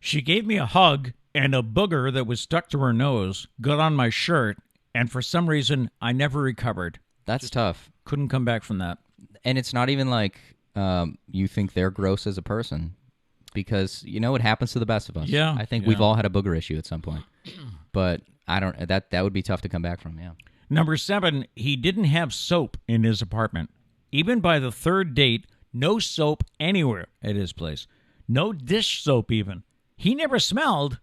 she gave me a hug, and a booger that was stuck to her nose got on my shirt, and for some reason, I never recovered. That's tough. Couldn't come back from that. And it's not even like you think they're gross as a person, because it happens to the best of us. Yeah, I think we've all had a booger issue at some point. But I don't. That would be tough to come back from. Yeah. Number 7, he didn't have soap in his apartment. Even by the 3rd date, no soap anywhere at his place. No dish soap even. He never smelled,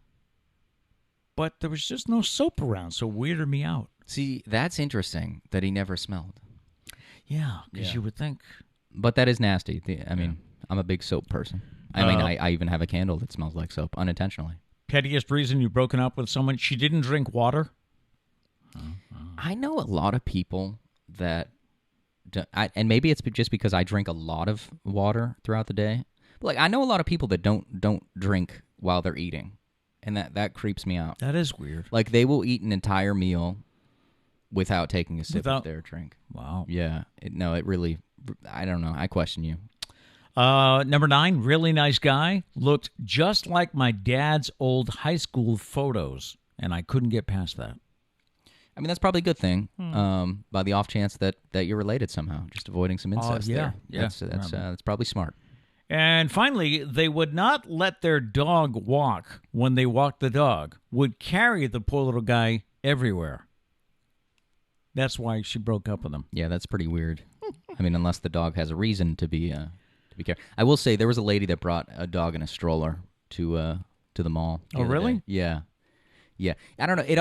but there was just no soap around, so it weirded me out. See, that's interesting that he never smelled. Yeah, because you would think. But that is nasty. I mean, I'm a big soap person. I mean, I even have a candle that smells like soap, unintentionally. Pettiest reason you've broken up with someone, she didn't drink water? I know a lot of people that, and maybe it's just because I drink a lot of water throughout the day. But like, I know a lot of people that don't drink while they're eating, and that creeps me out. That is weird. Like, they will eat an entire meal without taking a sip of their drink. Wow. Yeah. It really, I don't know. I question you. Number 9, really nice guy. Looked just like my dad's old high school photos, and I couldn't get past that. I mean, that's probably a good thing. By the off chance that you're related somehow, just avoiding some incest there. Yeah. That's probably smart. And finally, they would not let their dog walk when they walked the dog. Would carry the poor little guy everywhere. That's why she broke up with him. Yeah, that's pretty weird. I mean, unless the dog has a reason to be carried. I will say there was a lady that brought a dog in a stroller to the mall. Oh, really? Yeah. Yeah. I don't know. It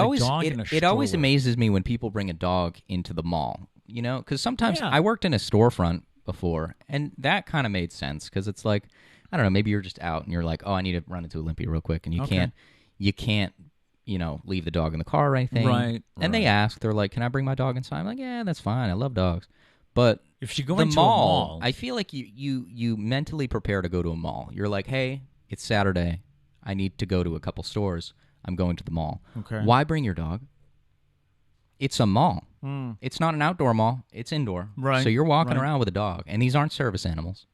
always amazes me when people bring a dog into the mall, because sometimes I worked in a storefront before, and that kind of made sense, because it's like, I don't know, maybe you're just out and you're like, oh, I need to run into Olympia real quick, and you can't leave the dog in the car or anything. Right. And they ask, they're like, can I bring my dog inside? I'm like, yeah, that's fine. I love dogs. But if you go into a mall, I feel like you mentally prepare to go to a mall. You're like, hey, it's Saturday. I need to go to a couple stores. I'm going to the mall. Okay. Why bring your dog? It's a mall. It's not an outdoor mall. It's indoor. Right. So you're walking around with a dog, and these aren't service animals.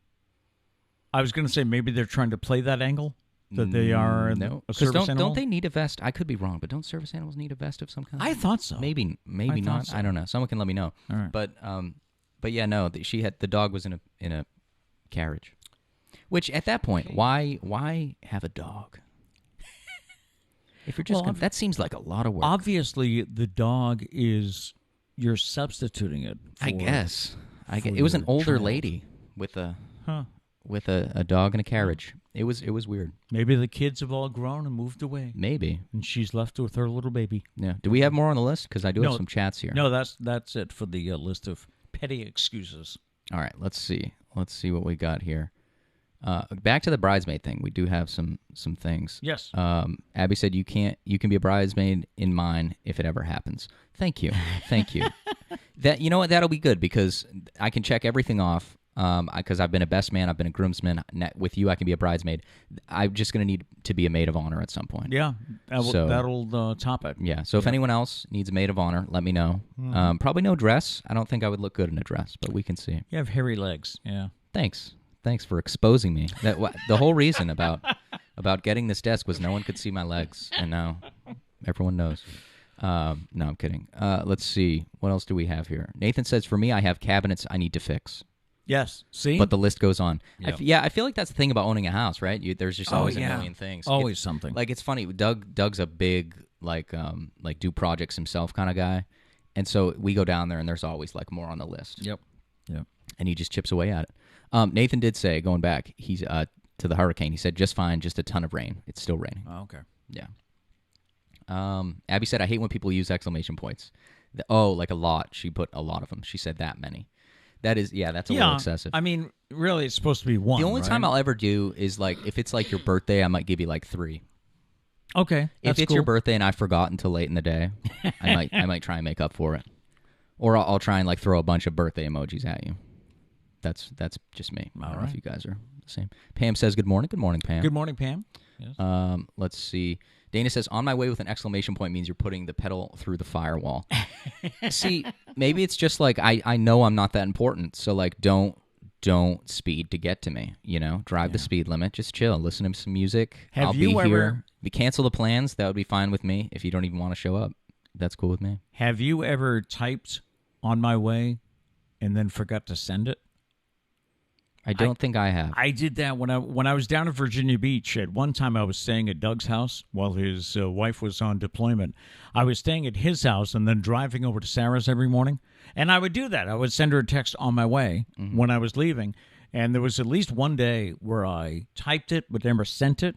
I was going to say maybe they're trying to play that angle, that they are a service animal. Don't they need a vest? I could be wrong, but don't service animals need a vest of some kind? I thought so. Maybe not. So. I don't know. Someone can let me know. All right. But yeah, no. The dog was in a carriage, which at that point, why have a dog? If you're just that seems like a lot of work. Obviously, the dog is you're substituting it. I guess. It was an older lady with a dog in a carriage. It was weird. Maybe the kids have all grown and moved away, Maybe. and she's left with her little baby. Yeah. Do we have more on the list? Because I do have some chats here. No, that's it for the list of petty excuses. All right. Let's see. Let's see what we got here. Back to the bridesmaid thing. We do have some things. Yes. Abby said you can be a bridesmaid in mine if it ever happens. Thank you. Thank you. That, you know what, that'll be good because I can check everything off. Because I've been a best man, I've been a groomsman. With you, I can be a bridesmaid. I'm just going to need to be a maid of honor at some point. Yeah, that'll top it. Yeah. So if anyone else needs a maid of honor, let me know. Probably no dress. I don't think I would look good in a dress, but we can see. You have hairy legs. Yeah. Thanks for exposing me. The whole reason about getting this desk was no one could see my legs, and now everyone knows. No, I'm kidding. Let's see. What else do we have here? Nathan says, for me, I have cabinets I need to fix. Yes. See? But the list goes on. Yep. I feel like that's the thing about owning a house, right? There's just always a million things. Always something. Like, it's funny. Doug's a big, like do projects himself kind of guy. And so we go down there, and there's always, like, more on the list. Yep. And he just chips away at it. Nathan did say, going back, he's to the hurricane, he said, just fine, just a ton of rain. It's still raining. Oh, okay. Yeah. Abby said, I hate when people use exclamation points. Like a lot. She put a lot of them. She said that many. That's a little excessive. I mean, really, it's supposed to be one. The only time I'll ever do is, like, if it's, like, your birthday, I might give you, like, 3. Okay, if it's your birthday and I forgot until late in the day, I might try and make up for it. Or I'll try and, like, throw a bunch of birthday emojis at you. That's just me. I don't know if you guys are the same. Pam says, good morning. Good morning, Pam. Good morning, Pam. Yes. Let's see. Dana says, on my way with an exclamation point means you're putting the pedal through the firewall. See, maybe it's just like I know I'm not that important, so, like, don't speed to get to me, you know? Drive the speed limit, just chill, listen to some music. I'll be here. If you cancel the plans, that would be fine with me. If you don't even want to show up, that's cool with me. Have you ever typed on my way and then forgot to send it? I don't think I have. I did that when I was down in Virginia Beach. At one time, I was staying at Doug's house while his wife was on deployment. I was staying at his house and then driving over to Sarah's every morning. And I would do that. I would send her a text on my way when I was leaving. And there was at least one day where I typed it but never sent it.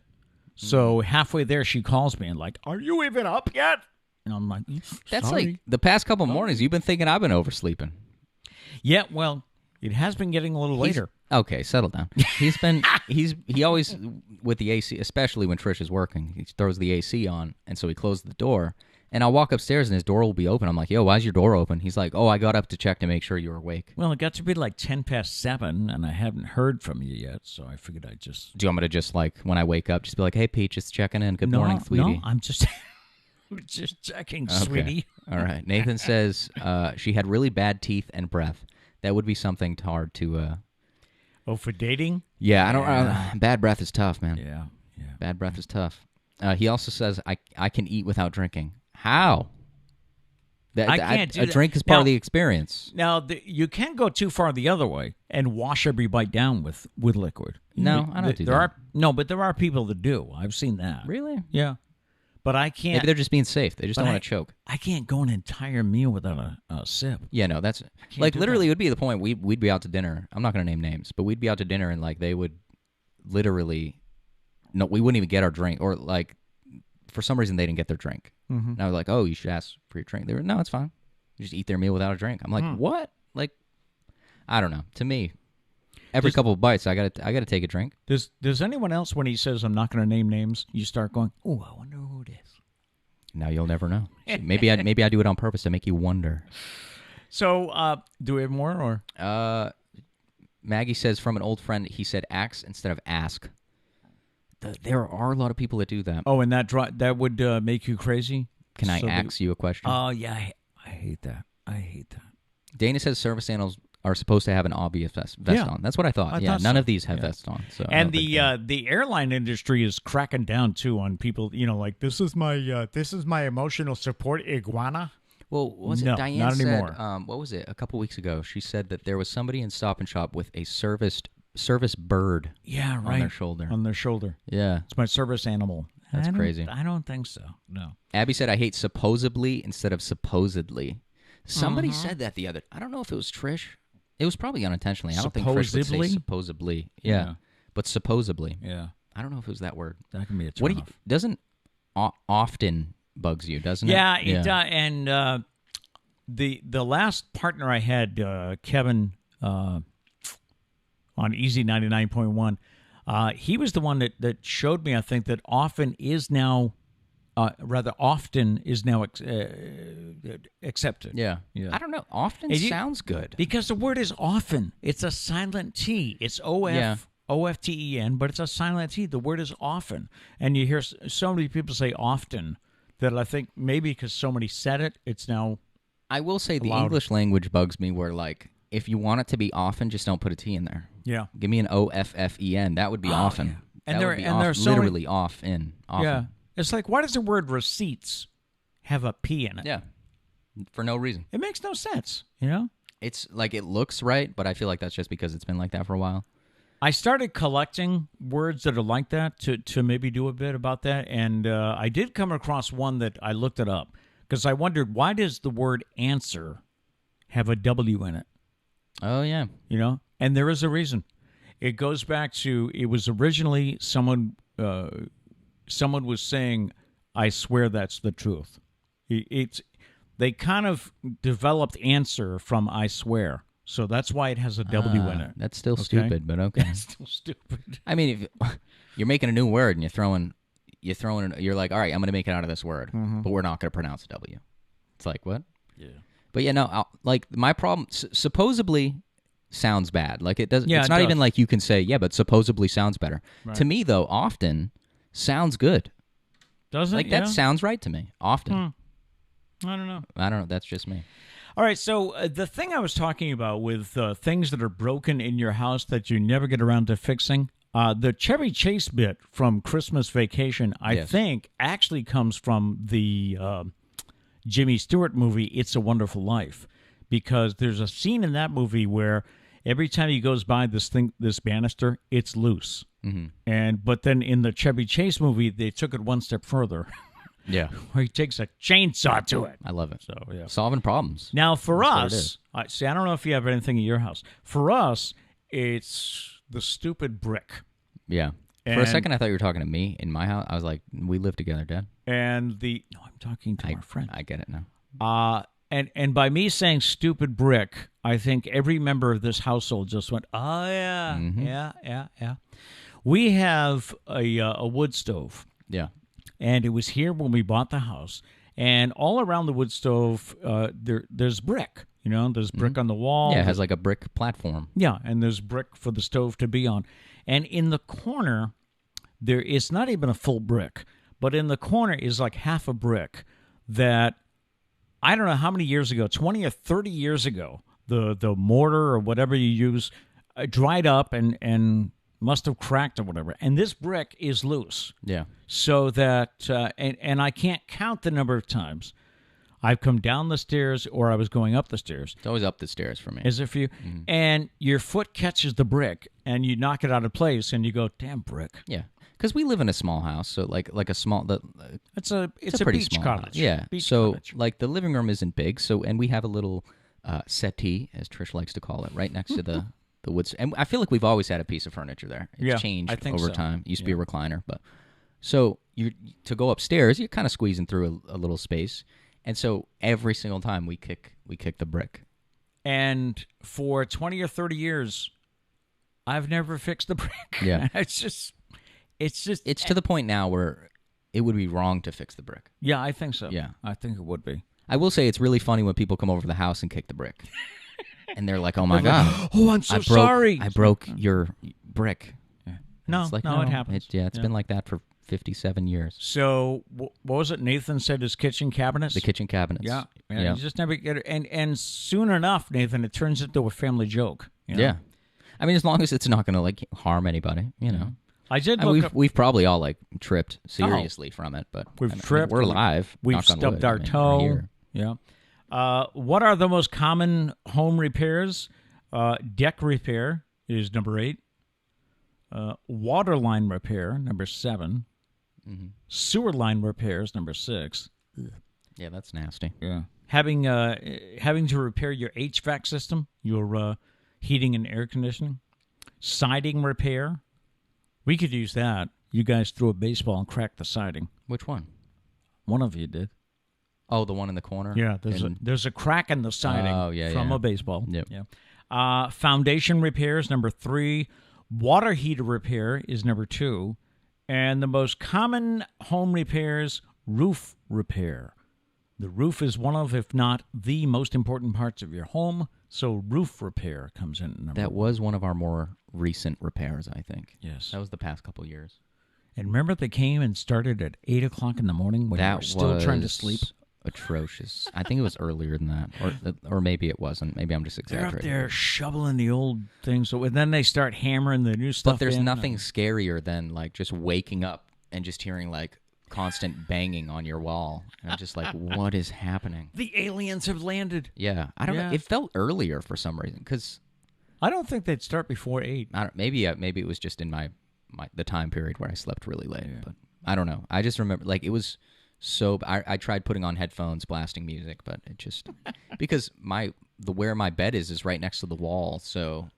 So halfway there, she calls me and like, are you even up yet? And I'm like, that's sorry. like the past couple mornings. You've been thinking I've been oversleeping. Yeah, well, it has been getting a little later. Okay, settle down. He always, with the AC, especially when Trish is working, he throws the AC on, and so he closes the door. And I'll walk upstairs, and his door will be open. I'm like, yo, why's your door open? He's like, oh, I got up to check to make sure you were awake. Well, it got to be like 7:10, and I haven't heard from you yet, so I figured I'd just... Do you want me to just, like, when I wake up, just be like, hey, Pete, just checking in. Good morning, sweetie. No, I'm just... I'm just checking, sweetie. All right. Nathan says she had really bad teeth and breath. That would be something hard to... Oh, for dating? Yeah, I don't. Bad breath is tough, man. Yeah. Bad breath is tough. He also says I can eat without drinking. How? I can't do that. A drink is part of the experience. Now, you can go too far the other way and wash every bite down with liquid. No, I don't do that. But there are people that do. I've seen that. Really? Yeah. But I can't. Maybe they're just being safe. They just don't want to choke. I can't go an entire meal without a sip. Yeah, no, that's like literally it would be the point. We'd be out to dinner. I'm not going to name names, but we'd be out to dinner and like they would literally, no, we wouldn't even get our drink, or like for some reason they didn't get their drink. And I was like, oh, you should ask for your drink. They were, no, it's fine. You just eat their meal without a drink. I'm like, what? Like, I don't know. To me, every couple of bites, I gotta take a drink. Does anyone else, when he says I'm not going to name names, you start going, oh, I wonder who it is? Now you'll never know. Maybe I do it on purpose to make you wonder. So, do we have more or? Maggie says from an old friend, he said ax instead of ask. There are a lot of people that do that. Oh, and that would make you crazy? Can I ask you a question? Oh, yeah. I hate that. Dana says service animals are supposed to have an obvious vest on. That's what I thought. None of these have vests on. So and the airline industry is cracking down too on people. You know, like this is my emotional support iguana. Well, was it no, Diane not said? Anymore. What was it? A couple weeks ago, she said that there was somebody in Stop and Shop with a service bird. Yeah, right. On their shoulder. On their shoulder. Yeah, it's my service animal. That's crazy. I don't think so. No. Abby said I hate supposedly instead of supposedly. Somebody said that the other. I don't know if it was Trish. It was probably unintentionally. I don't think Trish would say supposedly. Yeah. But supposedly. Yeah. I don't know if it was that word. That can be a turn What do you, off. doesn't often bugs you, doesn't it? Yeah, it does. And the last partner I had, Kevin, on Easy 99.1, he was the one that showed me, I think, that often is now, accepted. Yeah. Yeah. I don't know. Often sounds good. Because the word is often. It's a silent T. It's O-F-T-E-N, but it's a silent T. The word is often. And you hear so many people say often that I think maybe because so many said it, it's now I will say the allowed. English language bugs me where, like, if you want it to be often, just don't put a T in there. Yeah. Give me an OFFEN. That would be often. Yeah. And that there would be and there's so literally off in. Often. Yeah. It's like, why does the word receipts have a P in it? Yeah. For no reason. It makes no sense, you know? It's like it looks right, but I feel like that's just because it's been like that for a while. I started collecting words that are like that to maybe do a bit about that, and I did come across one that I looked it up because I wondered, why does the word answer have a W in it? Oh, yeah. You know? And there is a reason. It goes back to, it was originally someone was saying, I swear that's the truth. They kind of developed answer from I swear. So that's why it has a W in it. That's still stupid, but okay. That's still stupid. I mean, if you're making a new word and you're like, all right, I'm going to make it out of this word, but we're not going to pronounce a W. It's like, what? Yeah. But yeah, no, like my problem, supposedly sounds bad. Like it doesn't, Yeah, it's it not does. even like you can say, yeah, but supposedly sounds better. Right. To me, though, often sounds good. Doesn't Like it? that sounds right to me. Often. I don't know. I don't know. That's just me. All right, so the thing I was talking about with things that are broken in your house that you never get around to fixing, the Chevy Chase bit from Christmas Vacation, I Yes. think, actually comes from the Jimmy Stewart movie, It's a Wonderful Life, because there's a scene in that movie where every time he goes by this banister, it's loose. Mm-hmm. But then in the Chevy Chase movie, they took it one step further. Yeah. Where he takes a chainsaw to it. I love it. So, yeah. Solving problems. Now, for That's what it us, is. see, I don't know if you have anything at your house. For us, it's the stupid brick. Yeah. For a And- second, I thought you were talking to me in my house. I was like, we live together, Dad. And no, I'm talking to our friend. I get it now. And by me saying stupid brick, I think every member of this household just went, oh, yeah, yeah. We have a wood stove. Yeah. And it was here when we bought the house. And all around the wood stove, there's brick. You know, there's brick on the wall. Yeah, it has like a brick platform. Yeah, and there's brick for the stove to be on. And in the corner, it's not even a full brick, but in the corner is like half a brick that, I don't know how many years ago, 20 or 30 years ago, the mortar or whatever you use dried up and must have cracked or whatever. And this brick is loose. Yeah. So that, and I can't count the number of times I've come down the stairs or I was going up the stairs. It's always up the stairs for me. Is it for you? And your foot catches the brick and you knock it out of place and you go, damn brick. Yeah. Because we live in a small house, so like a small... It's a pretty beach small cottage. house. Yeah. Beach so cottage. like the living room isn't big, and we have a little settee, as Trish likes to call it, right next to the wood. And I feel like we've always had a piece of furniture there. It's Yeah, changed I think over so. time. It used to be a recliner, but so to go upstairs, you're kind of squeezing through a little space, and so every single time we kick the brick. And for 20 or 30 years, I've never fixed the brick. Yeah. It's to the point now where it would be wrong to fix the brick. Yeah, I think so. Yeah. I think it would be. I will say it's really funny when people come over to the house and kick the brick. And they're like, oh, my God. Oh, I'm so sorry. I broke your brick. No, It's like, no, it happens. It's been like that for 57 years. So, what was it Nathan said, his kitchen cabinets? The kitchen cabinets. Yeah. Yeah. You just never get it. And soon enough, Nathan, it turns into a family joke. You know? Yeah. I mean, as long as it's not going to like harm anybody, you know. I did I look mean, up. we've probably all like tripped seriously from it, but We've I mean, tripped. We're alive. We've knock on stubbed wood. our I mean, we're toe. here. Yeah. What are the most common home repairs? Deck repair is number 8. Water line repair, number 7. Mm-hmm. Sewer line repairs, number 6. Yeah, that's nasty. Yeah. Having to repair your HVAC system, your heating and air conditioning. Siding repair. We could use that. you guys threw a baseball and cracked the siding. Which one? One of you did. Oh, the one in the corner? Yeah, there's a crack in the siding from a baseball. Yep. Yeah. Foundation repair is number 3. Water heater repair is number 2. And the most common home repairs, roof repair. The roof is one of, if not the most important parts of your home, so roof repair comes in at number 1. That was one of our more recent repairs, I think. Yes. That was the past couple years. And remember they came and started at 8 o'clock in the morning when you were still trying to sleep? Atrocious. I think it was earlier than that, or maybe it wasn't. Maybe I'm just They're exaggerating. up there shoveling the old things, so then they start hammering the new stuff. But there's in. nothing scarier than like just waking up and just hearing like constant banging on your wall. And I'm just like, what is happening? The aliens have landed. Yeah, I don't know. It felt earlier for some reason because I don't think they'd start before 8. maybe it was just in the time period where I slept really late. Yeah. But I don't know. I just remember like it was. So I tried putting on headphones, blasting music, but it just because where my bed is right next to the wall, so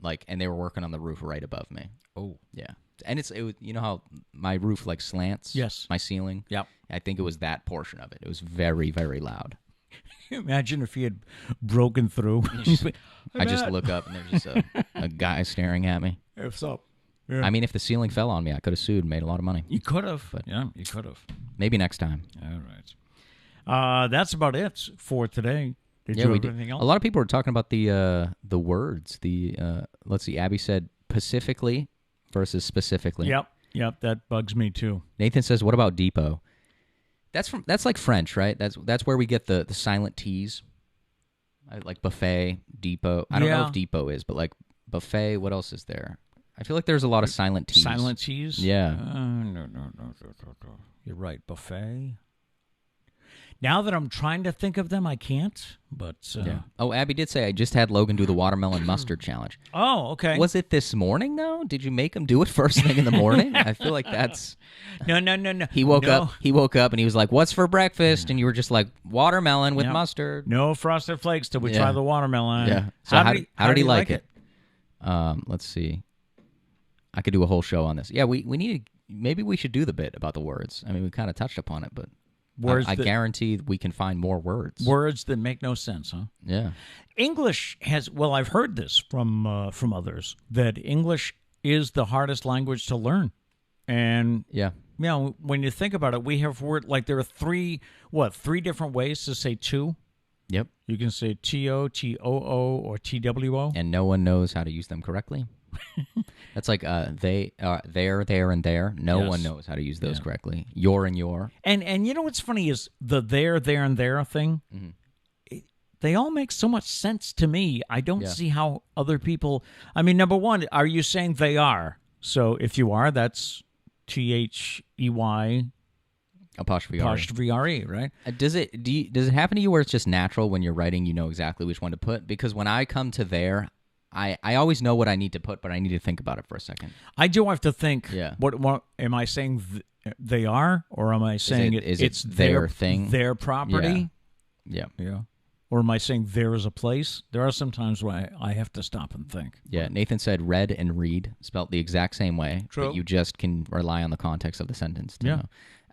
like, and they were working on the roof right above me. Oh, yeah, and it was, you know how my roof like slants. Yes, my ceiling. Yep. I think it was that portion of it. It was very, very loud. Imagine if he had broken through. I just look up and there's just a guy staring at me. What's up? Yeah. I mean, if the ceiling fell on me, I could have sued and made a lot of money. You could have. But yeah, you could have. Maybe next time. All right. That's about it for today. Did you have anything else? A lot of people were talking about the words. Let's see. Abby said pacifically versus specifically. Yep. That bugs me too. Nathan says, "What about depot?" That's like French, right? That's where we get the silent T's. Like buffet, depot. I don't know if depot is, but like buffet. What else is there? I feel like there's a lot of silent T's. Silent T's? Yeah. No. You're right. Buffet. Now that I'm trying to think of them, I can't. But yeah. Oh, Abby did say I just had Logan do the watermelon mustard challenge. Oh, okay. Was it this morning though? Did you make him do it first thing in the morning? I feel like that's No. He woke up and he was like, "What's for breakfast?" And you were just like, "Watermelon with mustard." No Frosted Flakes till we try the watermelon. Yeah. So how did he like it? Let's see. I could do a whole show on this. Yeah, maybe we should do the bit about the words. I mean, we kind of touched upon it, but I guarantee we can find more words. Words that make no sense, huh? Yeah. English has, well, I've heard this from others, that English is the hardest language to learn. And, when you think about it, we have like there are three different ways to say two? Yep. You can say T-O, T-O-O, or T-W-O. And no one knows how to use them correctly. That's like there, and there. No one knows how to use those correctly. Your and your. And you know what's funny is the there, and there thing. Mm-hmm. They all make so much sense to me. I don't see how other people. I mean, number one, are you saying they are? So if you are, that's T-H-E-Y. Apostrophe R-E, right? Does it happen to you where it's just natural when you're writing, you know exactly which one to put? Because when I come to there, I always know what I need to put, but I need to think about it for a second. I do have to think. Yeah. What am I saying? They are, or am I saying it's their thing, their property? Yeah. Or am I saying there is a place? There are some times where I have to stop and think. Yeah. Nathan said read and read spelled the exact same way. True. But you just can rely on the context of the sentence to know.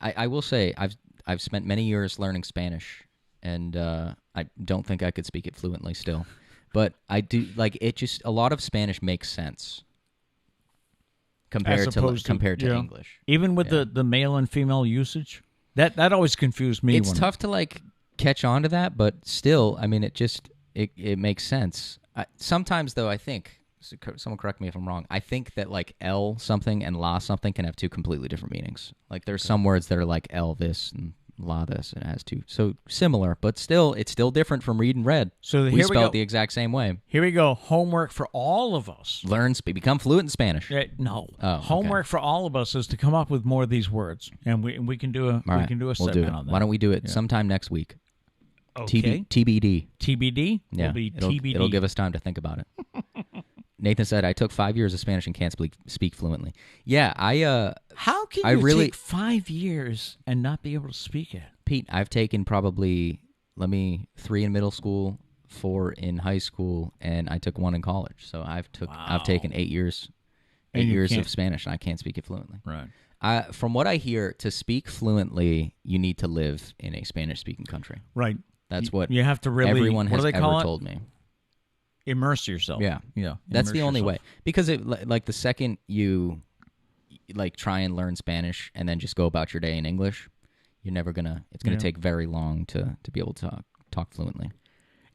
I will say I've spent many years learning Spanish, and I don't think I could speak it fluently still. But I do like it. Just a lot of Spanish makes sense compared to English. Even with the male and female usage, that always confused me. It's tough to like catch on to that, but still, I mean, it makes sense. Sometimes though, I think someone correct me if I'm wrong. I think that like L something and la something can have two completely different meanings. Like there's some words that are like L this and la this, and it has two. So similar, but still, it's still different from read and read. So we spell it the exact same way. Here we go. Homework for all of us. Become fluent in Spanish. No. Homework for all of us is to come up with more of these words, and we can do a segment on that. Why don't we do it sometime next week? Okay. TBD. TBD? Yeah. It'll give us time to think about it. Nathan said, I took 5 years of Spanish and can't speak fluently. Yeah, How can you take 5 years and not be able to speak it? Pete, I've taken probably, 3 in middle school, 4 in high school, and I took 1 in college. So I've taken 8 years of Spanish, and I can't speak it fluently. Right. From what I hear, to speak fluently, you need to live in a Spanish-speaking country. Right. That's what you have to really. everyone what has do they ever call it? told me. Immerse yourself. Yeah. That's the only way. Because the second you try and learn Spanish and then just go about your day in English, you're never gonna. It's gonna take very long to be able to talk fluently.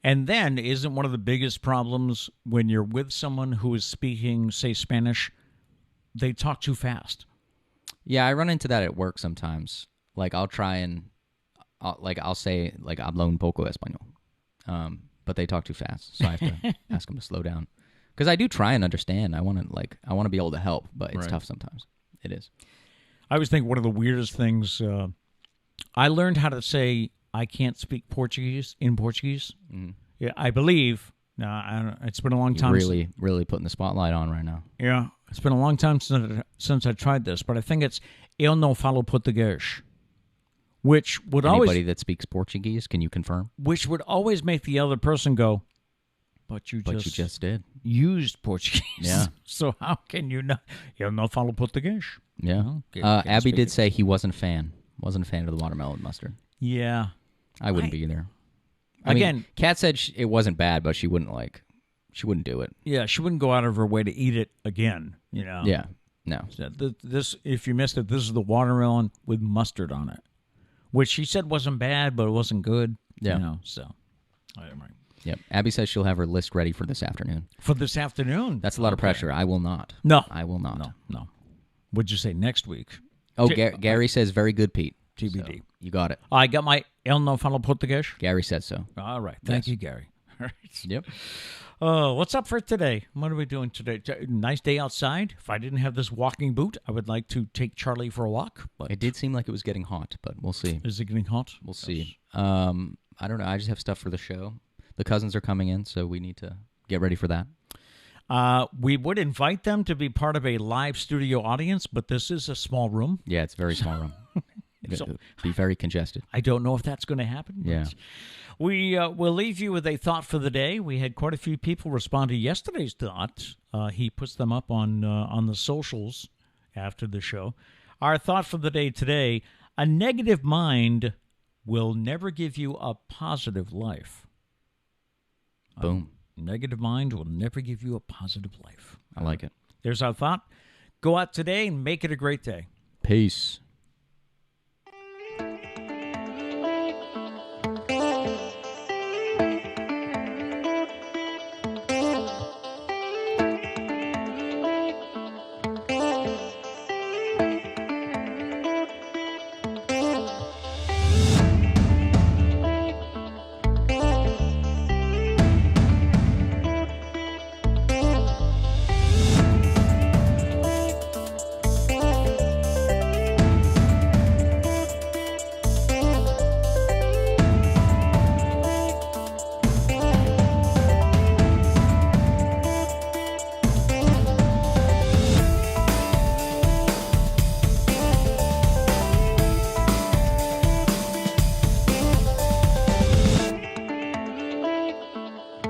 And then, isn't one of the biggest problems when you're with someone who is speaking, say, Spanish, they talk too fast? Yeah, I run into that at work sometimes. Like, I'll try and, I'll say, hablo un poco español. But they talk too fast, so I have to ask them to slow down. Because I do try and understand. I want to be able to help, but it's tough sometimes. It is. I always think one of the weirdest things, I learned how to say, I can't speak Portuguese in Portuguese. Mm. Yeah, I believe. It's been a long time. You're really putting the spotlight on right now. Yeah, it's been a long time since I tried this, but I think it's eu não falo português, which would anybody that speaks Portuguese, can you confirm? Which would always make the other person go, but you just did used Portuguese. Yeah. So how can you not? Eu não falo português. Yeah. Abby did say he wasn't a fan. Wasn't a fan of the watermelon mustard. Yeah. I wouldn't be either. Again, Kat said it wasn't bad, but she wouldn't do it. Yeah, she wouldn't go out of her way to eat it again. Yeah, no. This, if you missed it, this is the watermelon with mustard on it, which she said wasn't bad, but it wasn't good. Yeah. So, anyway. Yep. Abby says she'll have her list ready for this afternoon. For this afternoon? That's a lot of pressure. I will not. No. I will not. No. What'd you say, next week? Oh, Gary says very good, Pete. TBD. So, you got it. I got my El No Falo Português. Gary said so. All right. Thank you, Gary. All right. Yep. What's up for today? What are we doing today? Nice day outside. If I didn't have this walking boot, I would like to take Charlie for a walk. But it did seem like it was getting hot, but we'll see. Is it getting hot? We'll see. I don't know. I just have stuff for the show. The cousins are coming in, so we need to get ready for that. We would invite them to be part of a live studio audience, but this is a small room. Yeah, it's a very small room. It'll be very congested. I don't know if that's going to happen. Yeah. We will leave you with a thought for the day. We had quite a few people respond to yesterday's thought. He puts them up on the socials after the show. Our thought for the day today, a negative mind will never give you a positive life. Boom. Negative mind will never give you a positive life. I like it. There's our thought. Go out today and make it a great day. Peace.